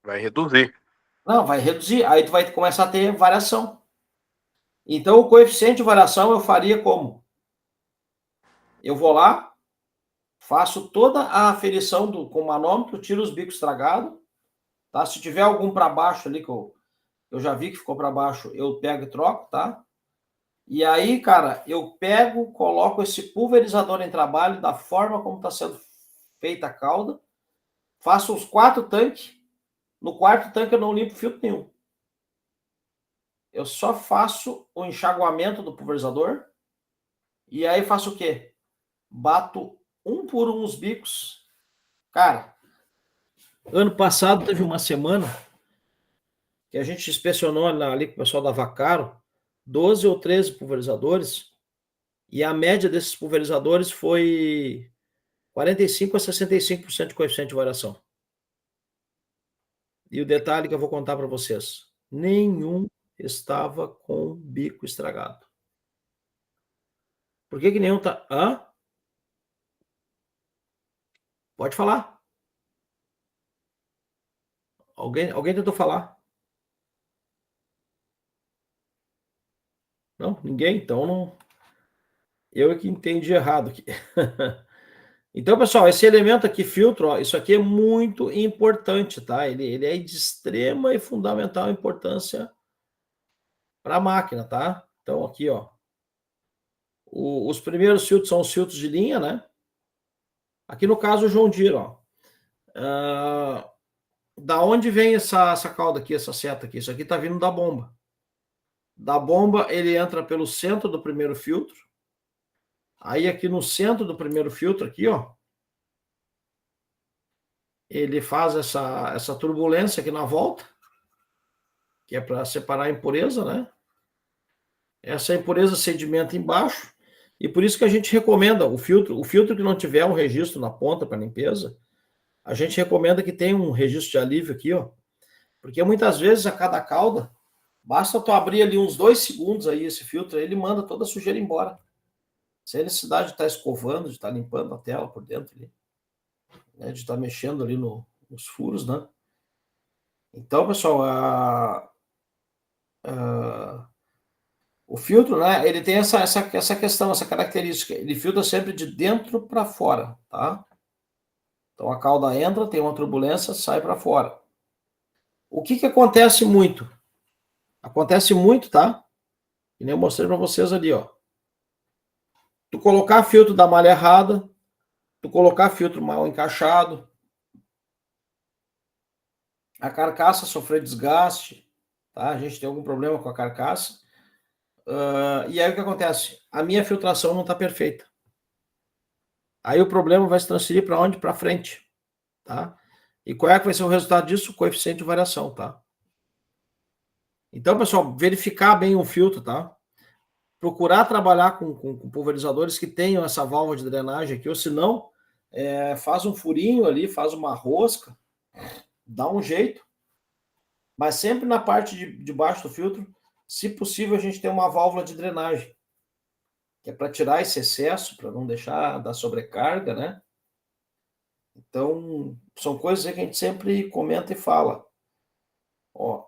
Vai reduzir. Não, vai reduzir. Aí tu vai começar a ter variação. Então, o coeficiente de variação eu faria como? Eu vou lá, faço toda a aferição com o manômetro, tiro os bicos estragados, tá? Se tiver algum para baixo ali, que eu já vi que ficou para baixo, eu pego e troco, tá? E aí, cara, eu pego, coloco esse pulverizador em trabalho da forma como está sendo feita a cauda, faço os 4 tanques, no quarto tanque eu não limpo filtro nenhum. Eu só faço o enxaguamento do pulverizador, e aí faço o quê? Bato um por um os bicos. Cara, ano passado teve uma semana que a gente inspecionou ali com o pessoal da Vacaro, 12 ou 13 pulverizadores, e a média desses pulverizadores foi 45% a 65% de coeficiente de variação. E o detalhe que eu vou contar para vocês, nenhum estava com bico estragado. Por que nenhum tá... Hã? Pode falar. Alguém tentou falar? Não? Ninguém? Então não... Eu é que entendi errado aqui. Então, pessoal, esse elemento aqui, filtro, ó, isso aqui é muito importante, tá? Ele é de extrema e fundamental importância para a máquina, tá? Então, aqui, ó. Os primeiros filtros são os filtros de linha, né? Aqui no caso, o John Deere, ó. Da onde vem essa cauda aqui, essa seta aqui? Isso aqui tá vindo da bomba. Da bomba, ele entra pelo centro do primeiro filtro, Aí aqui no centro do primeiro filtro, aqui, ó, ele faz essa turbulência aqui na volta, que é para separar a impureza, né? Essa impureza sedimenta embaixo, e por isso que a gente recomenda o filtro que não tiver um registro na ponta para limpeza, a gente recomenda que tenha um registro de alívio aqui, ó, porque muitas vezes a cada cauda, basta tu abrir ali uns 2 segundos aí esse filtro, aí ele manda toda a sujeira embora. Sem necessidade de estar escovando, de estar limpando a tela por dentro ali, né, de estar mexendo ali nos furos, né? Então, pessoal, o filtro, né, ele tem essa questão, essa característica, ele filtra sempre de dentro para fora, tá? Então a cauda entra, tem uma turbulência, sai para fora. O que acontece muito? Acontece muito, tá? Que nem eu mostrei para vocês ali, ó. Tu colocar filtro da malha errada, tu colocar filtro mal encaixado, a carcaça sofrer desgaste, tá? A gente tem algum problema com a carcaça. E aí o que acontece? A minha filtração não está perfeita. Aí o problema vai se transferir para onde? Para frente, tá? E qual é que vai ser o resultado disso? O coeficiente de variação, tá? Então, pessoal, verificar bem o filtro, tá? Procurar trabalhar com pulverizadores que tenham essa válvula de drenagem aqui, ou se não, faz um furinho ali, faz uma rosca, dá um jeito, mas sempre na parte de baixo do filtro, se possível, a gente tem uma válvula de drenagem, que é para tirar esse excesso, para não deixar dar sobrecarga, né? Então, são coisas que a gente sempre comenta e fala. Ó,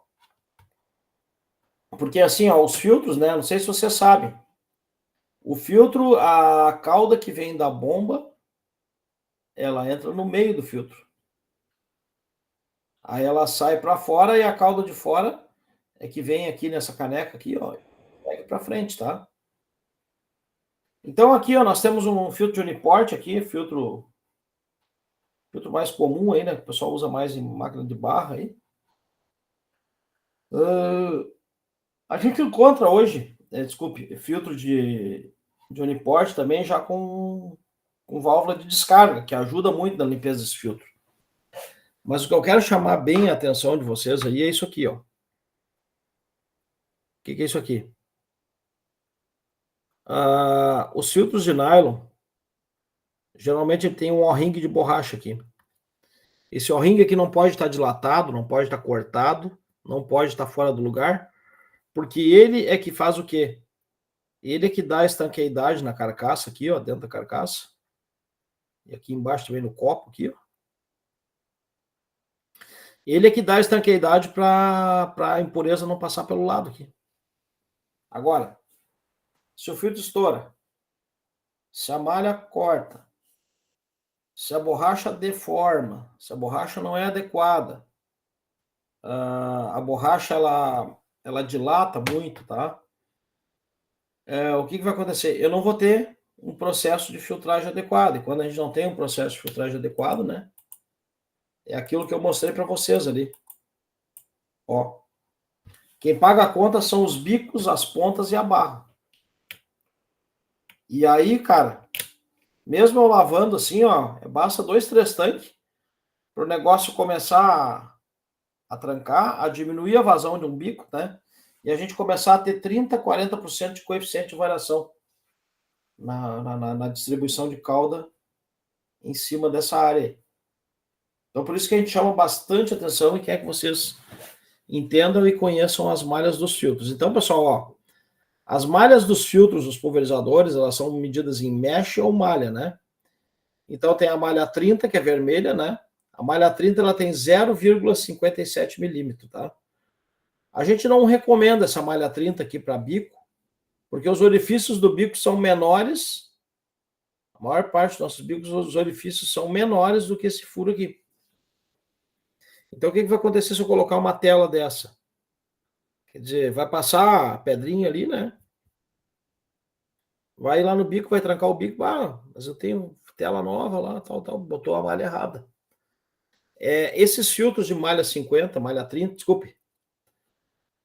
porque assim, ó, os filtros, né? Não sei se você sabe. O filtro, a cauda que vem da bomba, ela entra no meio do filtro. Aí ela sai para fora e a cauda de fora é que vem aqui nessa caneca aqui, ó, pega para frente, tá? Então aqui, ó, nós temos um filtro de Uniport aqui, filtro mais comum aí, né? Que o pessoal usa mais em máquina de barra aí. A gente encontra hoje, filtro de Uniport também já com válvula de descarga, que ajuda muito na limpeza desse filtro. Mas o que eu quero chamar bem a atenção de vocês aí é isso aqui, ó. O que é isso aqui? Os filtros de nylon, geralmente ele tem um O-ring de borracha aqui. Esse O-ring aqui não pode estar dilatado, não pode estar cortado, não pode estar fora do lugar, porque ele é que faz o quê? Ele é que dá a estanqueidade na carcaça aqui, ó, dentro da carcaça. E aqui embaixo também no copo aqui, ó. Ele é que dá a estanqueidade para a impureza não passar pelo lado aqui. Agora, se o filtro estoura, se a malha corta, se a borracha deforma, se a borracha não é adequada, a borracha ela dilata muito, tá? O que vai acontecer? Eu não vou ter um processo de filtragem adequado. E quando a gente não tem um processo de filtragem adequado, né? É aquilo que eu mostrei para vocês ali. Ó. Quem paga a conta são os bicos, as pontas e a barra. E aí, cara, mesmo eu lavando assim, ó, basta 2, 3 tanques para o negócio começar a trancar, a diminuir a vazão de um bico, né? E a gente começar a ter 30%, 40% de coeficiente de variação na distribuição de cauda em cima dessa área aí. Então, por isso que a gente chama bastante atenção e quer que vocês entendam e conheçam as malhas dos filtros. Então, pessoal, ó, as malhas dos filtros dos pulverizadores, elas são medidas em mesh ou malha, né? Então, tem a malha 30, que é vermelha, né? A malha 30, ela tem 0,57 milímetro, tá? A gente não recomenda essa malha 30 aqui para bico, porque os orifícios do bico são menores. A maior parte dos nossos bicos, os orifícios são menores do que esse furo aqui. Então, o que vai acontecer se eu colocar uma tela dessa? Quer dizer, vai passar a pedrinha ali, né? Vai lá no bico, vai trancar o bico. Mas eu tenho tela nova lá, tal, botou a malha errada. Esses filtros de malha 50, malha 30, desculpe.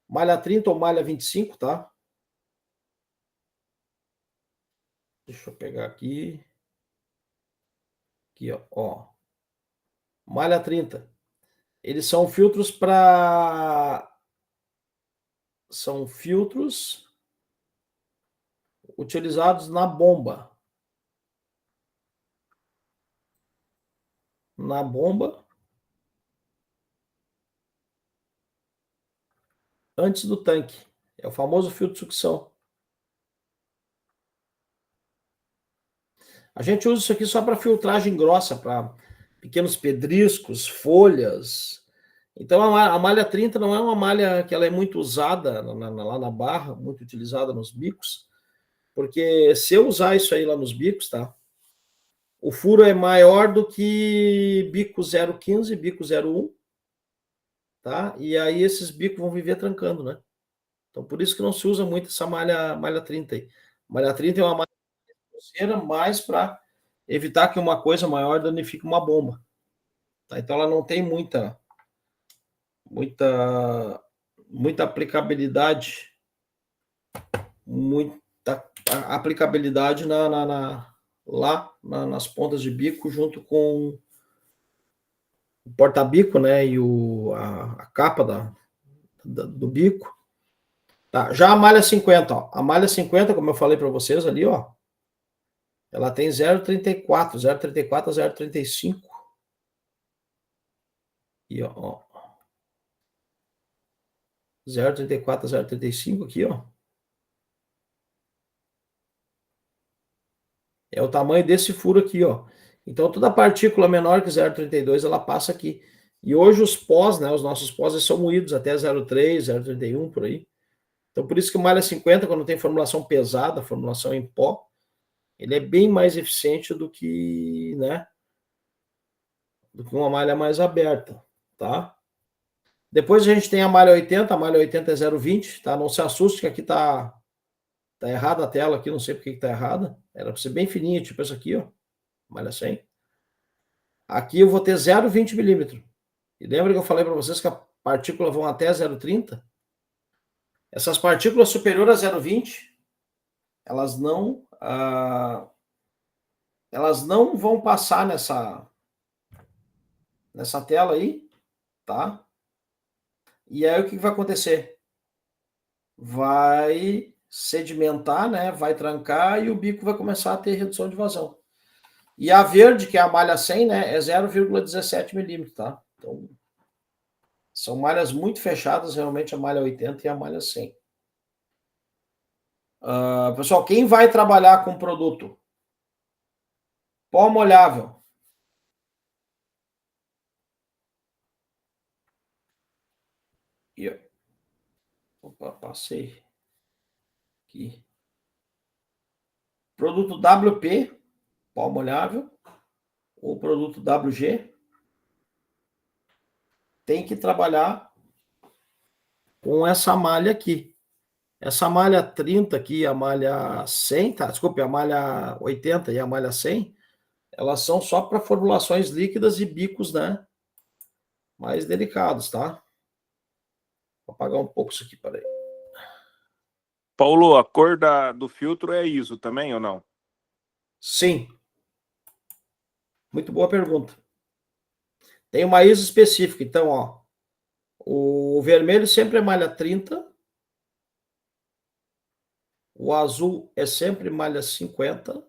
Malha 30 ou malha 25, tá? Deixa eu pegar aqui. Aqui, ó. Malha 30. Eles são filtros para... São filtros utilizados na bomba. Na bomba. Antes do tanque. É o famoso filtro de sucção. A gente usa isso aqui só para filtragem grossa, para pequenos pedriscos, folhas. Então a malha 30 não é uma malha que ela é muito usada lá na barra, muito utilizada nos bicos, porque se eu usar isso aí lá nos bicos, tá? O furo é maior do que bico 0,15, bico 0,1, tá? E aí esses bicos vão viver trancando, né? Então por isso que não se usa muito essa malha 30 aí. Malha 30 é uma malha grosseira mais para evitar que uma coisa maior danifique uma bomba. Tá? Então ela não tem muita aplicabilidade, lá nas pontas de bico, junto com o porta-bico, né, e a capa do bico. Tá, já a malha 50, ó. A malha 50, como eu falei para vocês ali, ó, ela tem 0,34 a 0,35. E ó, 0,34 a 0,35 aqui, ó. É o tamanho desse furo aqui, ó. Então, toda partícula menor que 0,32, ela passa aqui. E hoje os pós, né, os nossos pós, eles são moídos até 0,3, 0,31, por aí. Então, por isso que o malha 50, quando tem formulação pesada, formulação em pó, ele é bem mais eficiente do que, né, do que uma malha mais aberta, tá? Depois a gente tem a malha 80 é 0,20, tá? Não se assuste que aqui tá errada a tela aqui, não sei porque que tá errada. Era para ser bem fininha, tipo essa aqui, ó. Malha 100. Aqui eu vou ter 0,20 milímetros. E lembra que eu falei para vocês que a partícula vão até 0,30? Essas partículas superiores a 0,20, elas não vão passar nessa tela aí, tá? E aí o que vai acontecer? Vai sedimentar, né? Vai trancar e o bico vai começar a ter redução de vazão. E a verde, que é a malha 100, né? É 0,17 milímetros, tá? Então, são malhas muito fechadas, realmente a malha 80 e a malha 100. Pessoal, quem vai trabalhar com produto pó molhável? Opa, passei aqui. Produto WP, pó molhável, ou produto WG, tem que trabalhar com essa malha aqui. Essa malha 30 aqui, a malha 100, tá? Desculpe, a malha 80 e a malha 100, elas são só para formulações líquidas e bicos, né? Mais delicados, tá? Vou apagar um pouco isso aqui, peraí. Paulo, a cor do filtro é ISO também ou não? Sim. Muito boa pergunta. Tem uma ISO específica, então, ó. O vermelho sempre é malha 30. O azul é sempre malha 50.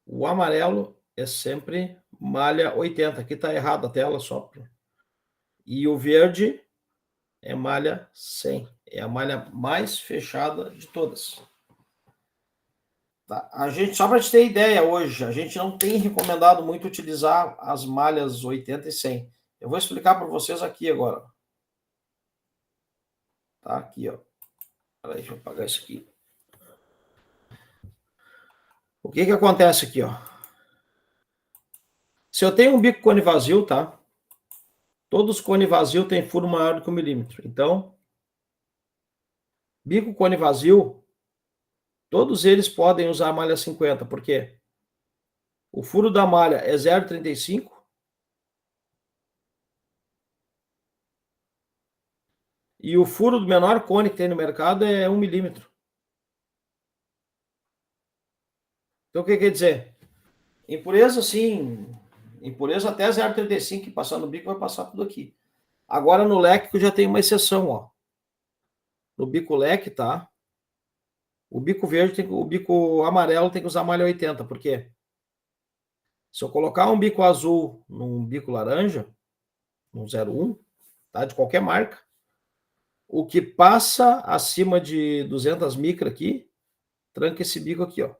O amarelo é sempre malha 80. Aqui está errado a tela só. E o verde é malha 100. É a malha mais fechada de todas. Tá? Só para te ter ideia hoje, a gente não tem recomendado muito utilizar as malhas 80 e 100. Eu vou explicar para vocês aqui agora. Tá aqui, ó. Peraí, deixa eu apagar isso aqui. O que acontece aqui, ó? Se eu tenho um bico cone vazio, tá? Todos os cone vazio têm furo maior do que 1 milímetro. Então, bico cone vazio, todos eles podem usar a malha 50. Por quê? O furo da malha é 0,35. E o furo do menor cone que tem no mercado é 1 milímetro. Então, o que quer dizer? Impureza, sim. Impureza até 0,35, que passar no bico vai passar tudo aqui. Agora, no leque, que eu já tenho uma exceção, ó. No bico leque, tá? O bico verde, o bico amarelo tem que usar malha 80. Por quê? Se eu colocar um bico azul num bico laranja, no 01, tá? De qualquer marca, o que passa acima de 200 micra aqui, tranca esse bico aqui, ó.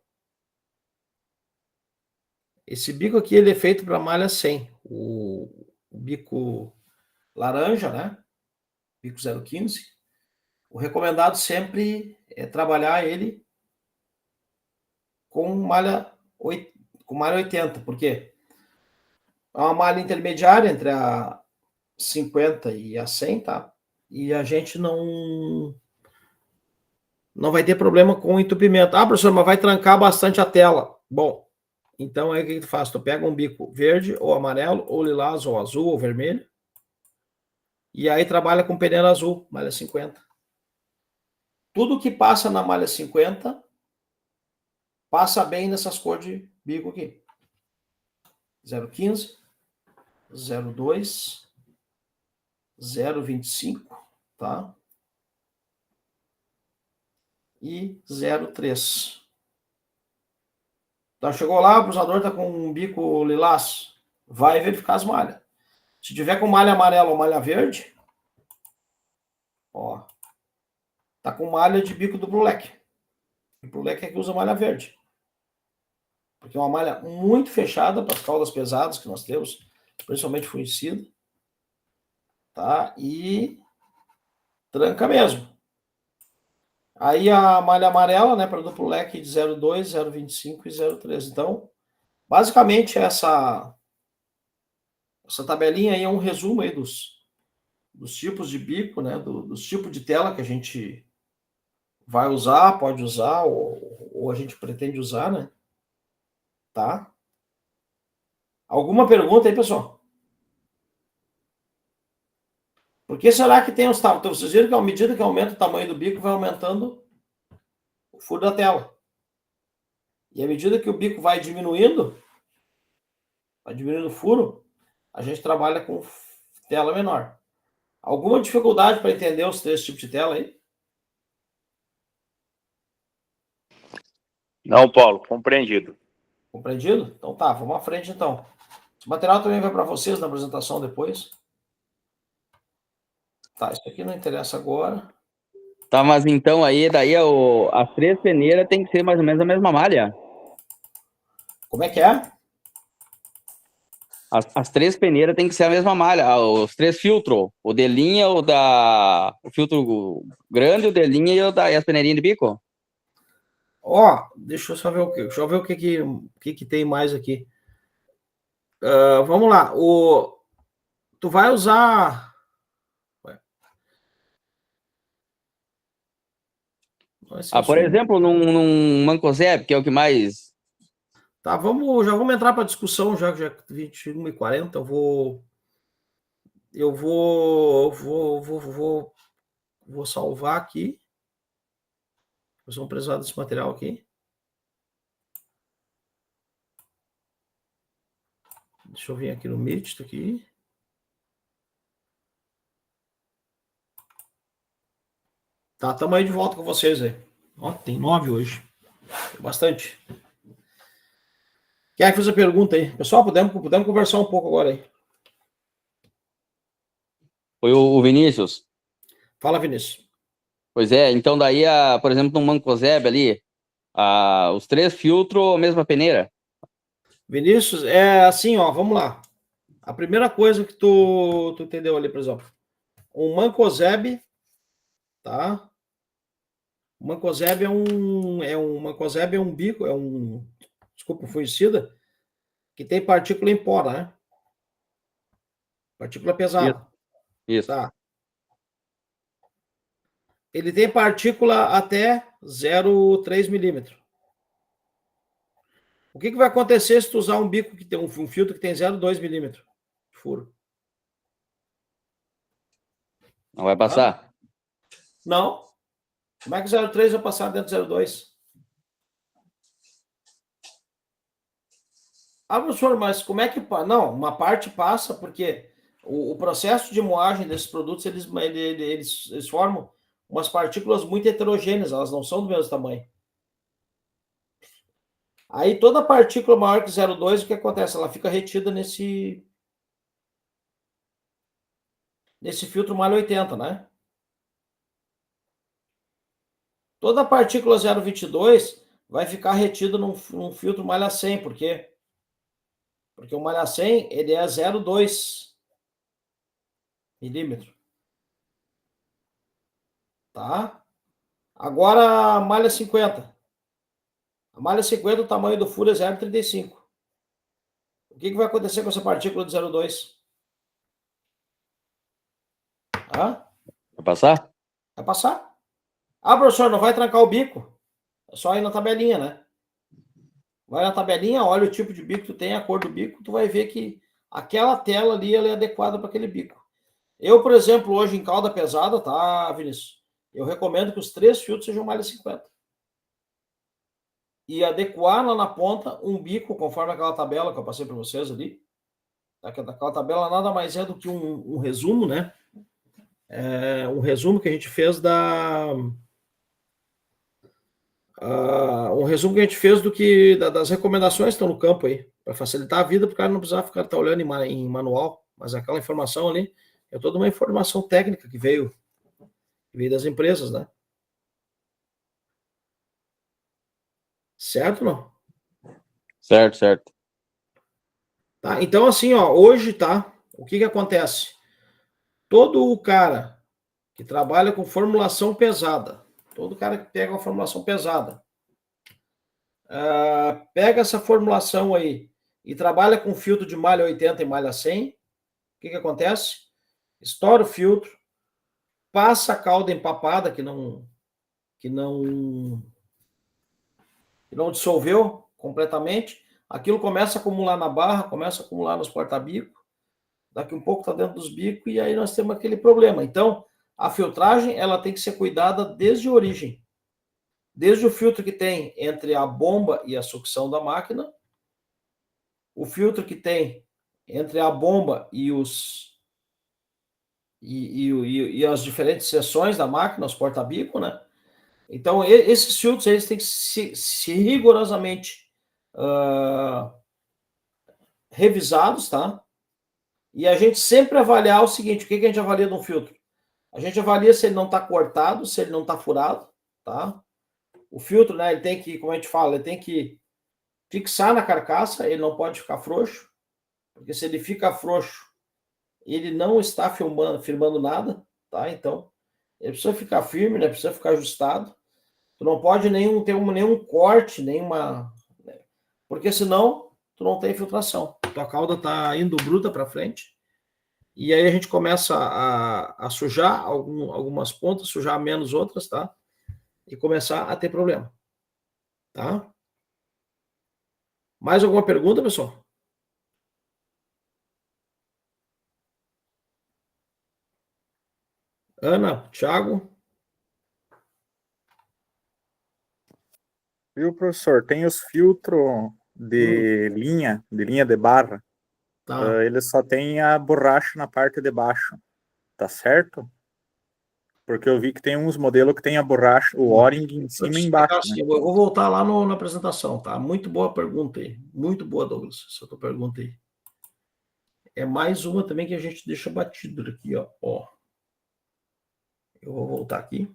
Esse bico aqui, ele é feito para malha 100. O bico laranja, né? Bico 0,15. O recomendado sempre é trabalhar ele com malha 80. Por quê? É uma malha intermediária entre a 50 e a 100, tá? E a gente não vai ter problema com o entupimento. Ah, professor, mas vai trancar bastante a tela. Bom, então aí o que tu faz? Tu pega um bico verde, ou amarelo, ou lilás, ou azul, ou vermelho, e aí trabalha com peneira azul, malha 50. Tudo que passa na malha 50 passa bem nessas cores de bico aqui. 0,15, 0,2, 0,25, tá? E 0,3. Então, chegou lá, o usador está com um bico lilás, vai verificar as malhas. Se tiver com malha amarela ou malha verde, ó, tá com malha de bico do Blue Leque. O Blue Leque é que usa malha verde. Porque é uma malha muito fechada para as caudas pesadas que nós temos, principalmente fungicida, tá? E tranca mesmo. Aí a malha amarela, né, para duplo leque de 0,2, 0,25 e 0,3. Então, basicamente essa tabelinha aí é um resumo aí dos tipos de bico, né, dos tipos de tela que a gente vai usar, pode usar ou a gente pretende usar, né? Tá? Alguma pergunta aí, pessoal? Por que será que tem os tamanhos? Então, vocês viram que à medida que aumenta o tamanho do bico, vai aumentando o furo da tela. E à medida que o bico vai diminuindo o furo, a gente trabalha com tela menor. Alguma dificuldade para entender os três tipos de tela aí? Não, Paulo, compreendido. Compreendido? Então tá, vamos à frente então. Esse material também vai para vocês na apresentação depois. Tá, isso aqui não interessa agora. Tá, mas então aí, daí as três peneiras tem que ser mais ou menos a mesma malha. Como é que é? As três peneiras tem que ser a mesma malha. Os três filtros. O de linha, o filtro grande, o de linha e as peneirinhas de bico. Ó, deixa eu só ver deixa eu ver o que tem mais aqui. Vamos lá. Tu vai usar. Por exemplo, num Mancozeb, que é o que mais. Tá, já vamos entrar para a discussão, já 21h40. Eu vou salvar aqui. Nós vamos precisar desse material aqui. Deixa eu vir aqui no Meet, tá aqui. Tá, estamos aí de volta com vocês aí. Ó, tem 9 hoje. Tem bastante. Quem é que fez a pergunta aí? Pessoal, podemos conversar um pouco agora aí. Foi o Vinícius. Fala, Vinícius. Pois é, então daí, por exemplo, no Mancozeb ali, os três filtros, a mesma peneira. Vinícius, é assim, ó, vamos lá. A primeira coisa que tu entendeu ali, por exemplo, um Mancozeb, tá? O Mancozeb Mancozeb é um bico, desculpa, um fungicida que tem partícula em pó, né? Partícula pesada. Isso. Tá. Ele tem partícula até 0,3 milímetro. O que vai acontecer se tu usar um bico que tem um filtro que tem 0,2 milímetro de furo? Não vai passar? Não. Como é que 0,3 vai passar dentro de 0,2? Ah, professor, mas como é que... Não, uma parte passa porque o processo de moagem desses produtos, eles formam umas partículas muito heterogêneas, elas não são do mesmo tamanho. Aí toda partícula maior que 0,2, o que acontece? Ela fica retida nesse filtro malha 80, né? Toda partícula 0,22 vai ficar retida num filtro malha 100, por quê? Porque o malha 100, ele é 0,2 milímetro. Tá? Agora, a malha 50. A malha 50, o tamanho do furo é 0,35. O que vai acontecer com essa partícula de 0,2? Hã? Vai passar? Vai passar. Ah, professor, não vai trancar o bico. É só ir na tabelinha, né? Vai na tabelinha, olha o tipo de bico que tu tem, a cor do bico, tu vai ver que aquela tela ali ela é adequada para aquele bico. Eu, por exemplo, hoje em calda pesada, tá, Vinícius? Eu recomendo que os 3 filtros sejam malha 50. E adequar lá na ponta um bico, conforme aquela tabela que eu passei para vocês ali. Aquela tabela nada mais é do que um resumo, né? Um resumo que a gente fez um resumo que a gente fez das recomendações que estão no campo aí, para facilitar a vida, para o cara não precisar ficar olhando em manual, mas aquela informação ali é toda uma informação técnica que veio das empresas, né? Certo ou não? Certo, certo. Tá? Então, assim, ó, hoje, tá? O que acontece? Todo o cara que trabalha com formulação pesada, todo cara que pega uma formulação pesada, pega essa formulação aí e trabalha com filtro de malha 80 e malha 100, o que acontece? Estoura o filtro, passa a calda empapada que não dissolveu completamente, aquilo começa a acumular na barra, começa a acumular nos porta-bico, daqui um pouco está dentro dos bicos e aí nós temos aquele problema. Então, a filtragem ela tem que ser cuidada desde a origem. Desde o filtro que tem entre a bomba e a sucção da máquina, o filtro que tem entre a bomba e as diferentes seções da máquina, os porta-bico, né? Então, esses filtros eles têm que ser rigorosamente revisados, tá? E a gente sempre avaliar o seguinte, o que a gente avalia de um filtro? A gente avalia se ele não está cortado, se ele não está furado, tá? O filtro, né, ele tem que, como a gente fala, ele tem que fixar na carcaça, ele não pode ficar frouxo, porque se ele fica frouxo, ele não está firmando nada, tá? Então, ele precisa ficar firme, né? Precisa ficar ajustado. Tu não pode ter nenhum corte, nenhuma... Porque senão, tu não tem filtração. Tua cauda tá indo bruta para frente, e aí a gente começa a sujar algumas pontas, sujar menos outras, tá? E começar a ter problema, tá? Mais alguma pergunta, pessoal? Ana, Thiago? Viu, professor? Tem os filtros de linha de barra. Tá. Eles só tem a borracha na parte de baixo. Tá certo? Porque eu vi que tem uns modelos que tem a borracha, o O-ring em cima e embaixo, né? Eu vou voltar lá na apresentação, tá? Muito boa pergunta aí. Muito boa, Douglas, essa tua pergunta aí. É mais uma também que a gente deixa batido aqui, ó. Eu vou voltar aqui.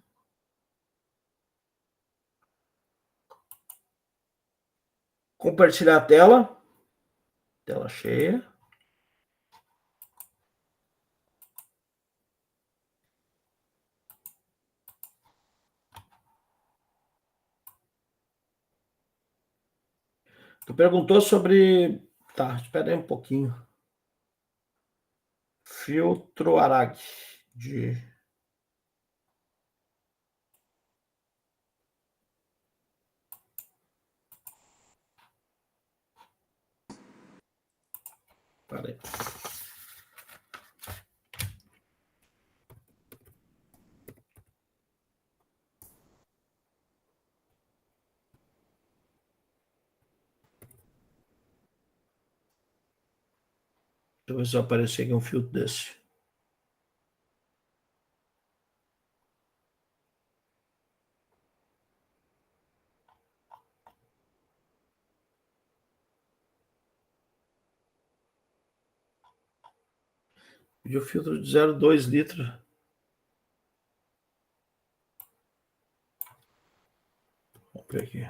Compartilhar a tela. Tela cheia. Tu perguntou sobre... Tá, espera aí um pouquinho. Filtro Arag. Espera aí. eu ver se vai aparecer aqui um filtro desse. Pediu filtro de 0,2 litros. Vamos ver aqui.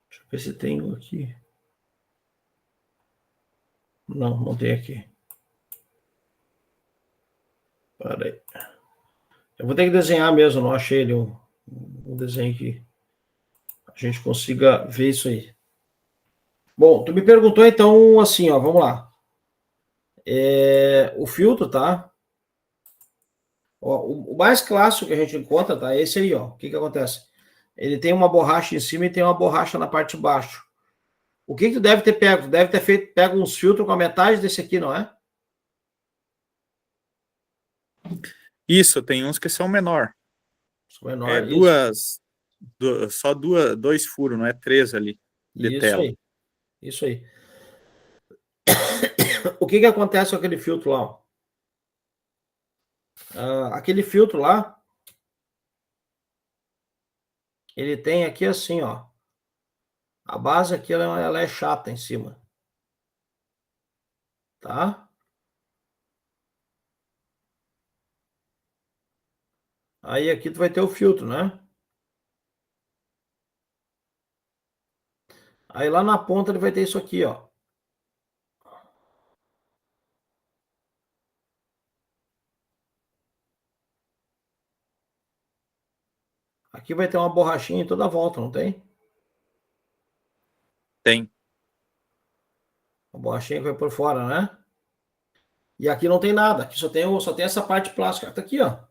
Deixa eu ver se tem um aqui. Não, não tem aqui. Para aí. Eu vou ter que desenhar mesmo, não achei ele um desenho que a gente consiga ver isso aí. Bom, tu me perguntou então assim, ó, vamos lá. O filtro, tá? Ó, o mais clássico que a gente encontra, tá? É esse aí, ó. O que que acontece? Ele tem uma borracha em cima e tem uma borracha na parte de baixo. O que que tu deve ter pego? Tu deve ter pego uns filtros com a metade desse aqui, não é? Isso, tem uns que são menor. Menor, Só dois furos, não é 3 ali de isso tela. aí. Isso aí. O que que acontece com aquele filtro lá? Ó? Aquele filtro lá, ele tem aqui assim, ó. A base aqui, ela é chata em cima. Tá? Aí aqui tu vai ter o filtro, né? Aí lá na ponta ele vai ter isso aqui, ó. Aqui vai ter uma borrachinha em toda a volta, não tem? Tem. Uma borrachinha que vai por fora, né? E aqui não tem nada. Aqui só tem essa parte plástica. Tá aqui, ó.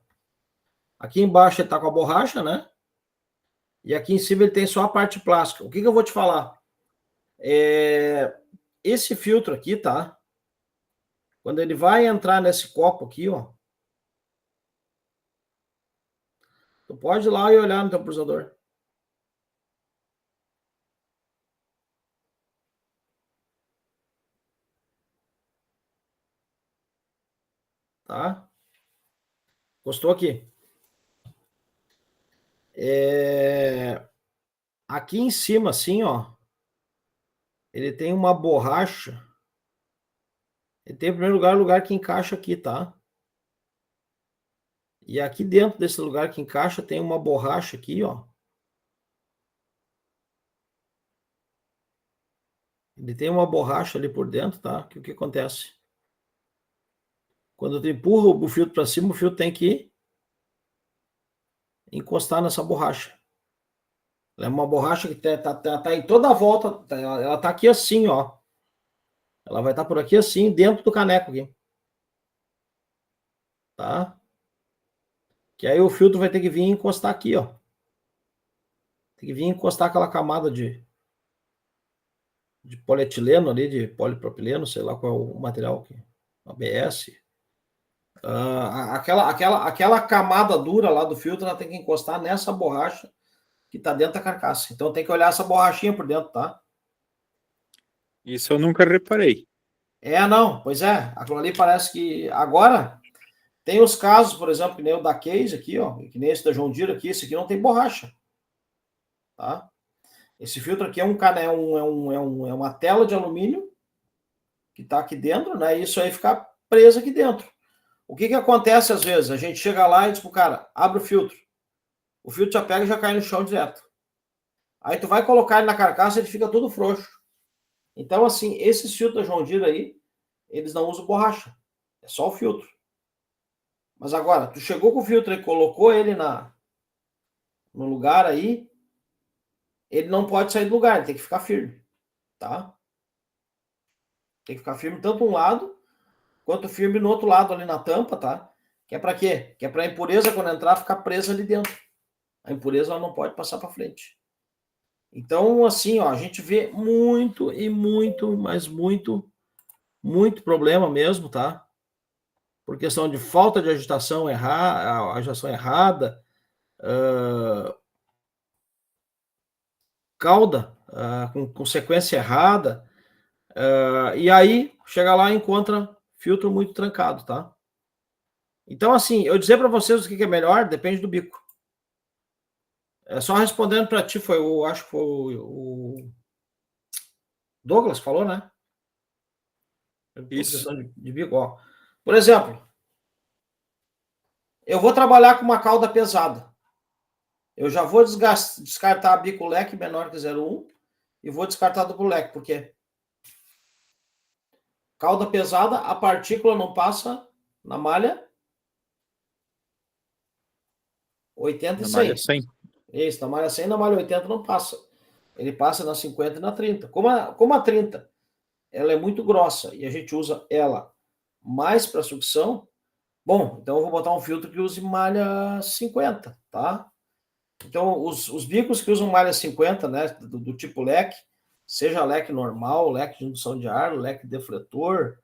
Aqui embaixo ele tá com a borracha, né? E aqui em cima ele tem só a parte plástica. O que que eu vou te falar? Esse filtro aqui, tá? Quando ele vai entrar nesse copo aqui, ó. Tu pode ir lá e olhar no temporizador. Tá? Gostou aqui? Aqui em cima, assim, ó. Ele tem uma borracha. Ele tem, em primeiro lugar, o lugar que encaixa aqui, tá? E aqui dentro desse lugar que encaixa tem uma borracha aqui, ó. Ele tem uma borracha ali por dentro, tá? Que o que acontece? Quando tu empurra o filtro para cima, o filtro tem que encostar nessa borracha. Ela é uma borracha que tá em toda a volta. Ela tá aqui assim, ó. Ela vai estar por aqui assim, dentro do caneco aqui. Tá? Que aí o filtro vai ter que vir encostar aqui, ó. Tem que vir encostar aquela camada de polietileno ali, de polipropileno, sei lá qual é o material aqui. ABS. Aquela camada dura lá do filtro, ela tem que encostar nessa borracha que tá dentro da carcaça. Então tem que olhar essa borrachinha por dentro, tá? Isso eu nunca reparei. Não, pois é. Aquilo ali parece que agora tem os casos, por exemplo, que nem o da Case aqui, ó, que nem esse da John Deere aqui, esse aqui não tem borracha, tá? Esse filtro aqui é uma tela de alumínio que tá aqui dentro, né? E isso aí fica preso aqui dentro. O que que acontece às vezes? A gente chega lá e diz pro cara, abre o filtro. O filtro já pega e já cai no chão direto. Aí tu vai colocar ele na carcaça, ele fica todo frouxo. Então, assim, esses filtros da John Deere aí, eles não usam borracha. É só o filtro. Mas agora, tu chegou com o filtro e colocou ele no lugar aí, ele não pode sair do lugar, ele tem que ficar firme, tá? Tem que ficar firme tanto um lado, quanto firme no outro lado ali na tampa, tá? Que é para quê? Que é para a impureza, quando entrar, ficar presa ali dentro. A impureza ela não pode passar para frente. Então, assim, ó, a gente vê muito, muito problema mesmo, tá? por questão de falta de agitação errada, cauda com sequência errada, e aí chega lá e encontra filtro muito trancado, tá? Então, assim, eu dizer para vocês o que é melhor, depende do bico. Só respondendo para ti, acho que foi o Douglas falou, né? Isso. De bico, ó. Por exemplo, eu vou trabalhar com uma cauda pesada. Eu já vou descartar bico leque menor que 0,1 e vou descartar duplo leque, porque cauda pesada, a partícula não passa na malha 80 e 100. malha 100. Isso, na malha 100, na malha 80 não passa. Ele passa na 50 e na 30. Como a 30 ela é muito grossa e a gente usa ela mais para sucção, bom, então eu vou botar um filtro que use malha 50, tá? Então, os bicos que usam malha 50, né, do tipo leque, seja leque normal, leque de indução de ar, leque defletor,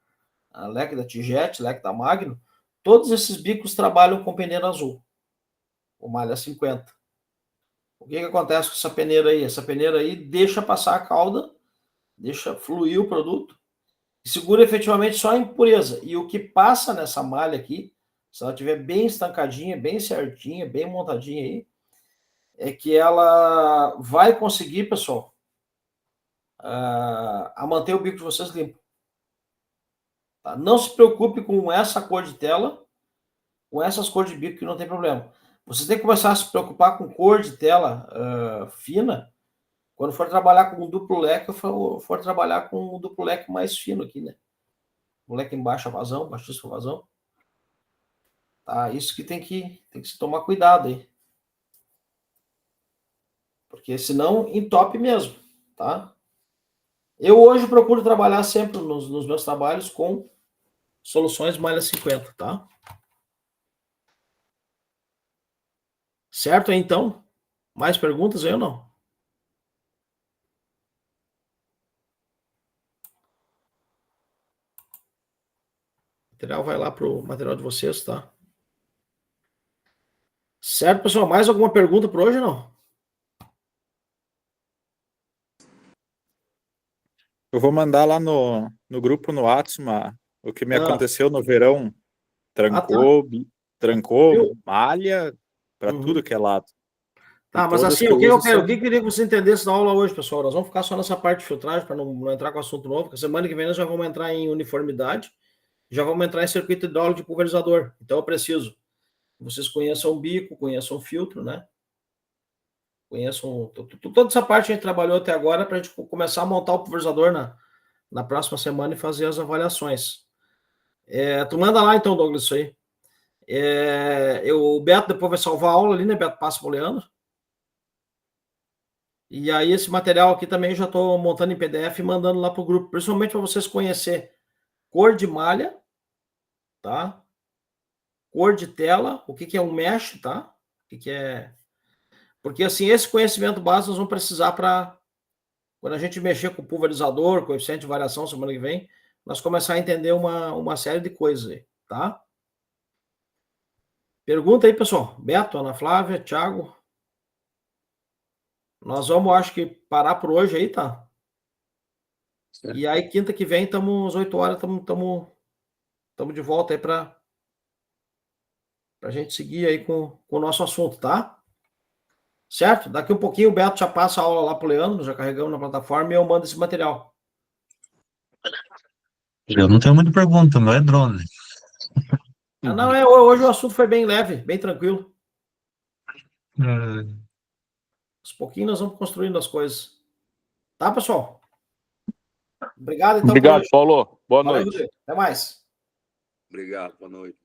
leque da Tijet, leque da Magno, todos esses bicos trabalham com peneira azul, o malha 50. O que acontece com essa peneira aí? Essa peneira aí deixa passar a cauda, deixa fluir o produto, e segura efetivamente só a impureza. E o que passa nessa malha aqui, se ela estiver bem estancadinha, bem certinha, bem montadinha aí, é que ela vai conseguir, pessoal, a manter o bico de vocês limpo. Tá? Não se preocupe com essa cor de tela, com essas cores de bico que não tem problema. Você tem que começar a se preocupar com cor de tela fina, quando for trabalhar com um duplo leque, ou for trabalhar com um duplo leque mais fino aqui, né? O leque em baixa vazão, baixíssima vazão. Tá? Isso que tem que se tomar cuidado aí. Porque senão entope mesmo, tá? Eu hoje procuro trabalhar sempre nos meus trabalhos com soluções malha 50, tá? Certo, então? Mais perguntas aí ou não? O material vai lá pro material de vocês, tá? Certo, pessoal? Mais alguma pergunta por hoje ou não? Eu vou mandar lá no grupo no WhatsApp o que me aconteceu no verão. Trancou, Viu? malha para tudo que é lado. Tá, mas assim, o que eu queria que você entendesse na aula hoje, pessoal? Nós vamos ficar só nessa parte de filtragem para não entrar com assunto novo, porque semana que vem nós já vamos entrar em uniformidade, já vamos entrar em circuito hidráulico de pulverizador. Então eu preciso que vocês conheçam o bico, conheçam o filtro, né? Conheçam toda essa parte que a gente trabalhou até agora para a gente começar a montar o pulverizador na próxima semana e fazer as avaliações. Tu manda lá então, Douglas, isso aí. O Beto depois vai salvar a aula ali, né, Beto? Passa pro Leandro. E aí esse material aqui também já estou montando em PDF e mandando lá para o grupo, principalmente para vocês conhecer cor de malha, tá? Cor de tela, o que é um mesh, tá? O que é... Porque assim, esse conhecimento básico nós vamos precisar para quando a gente mexer com o pulverizador, coeficiente de variação semana que vem, nós começar a entender uma série de coisas aí, tá? Pergunta aí, pessoal. Beto, Ana Flávia, Thiago. Nós vamos, acho que, parar por hoje aí, tá? Certo. E aí, quinta que vem, às 8 horas, estamos de volta aí para a gente seguir aí com o nosso assunto, tá? Certo? Daqui um pouquinho o Beto já passa a aula lá pro Leandro, já carregamos na plataforma e eu mando esse material. Eu não tenho muita pergunta, não é drone. Não, hoje o assunto foi bem leve, bem tranquilo. Aos pouquinhos nós vamos construindo as coisas. Tá, pessoal? Obrigado, então. Obrigado, Paulo. Boa noite. Até mais. Obrigado, boa noite.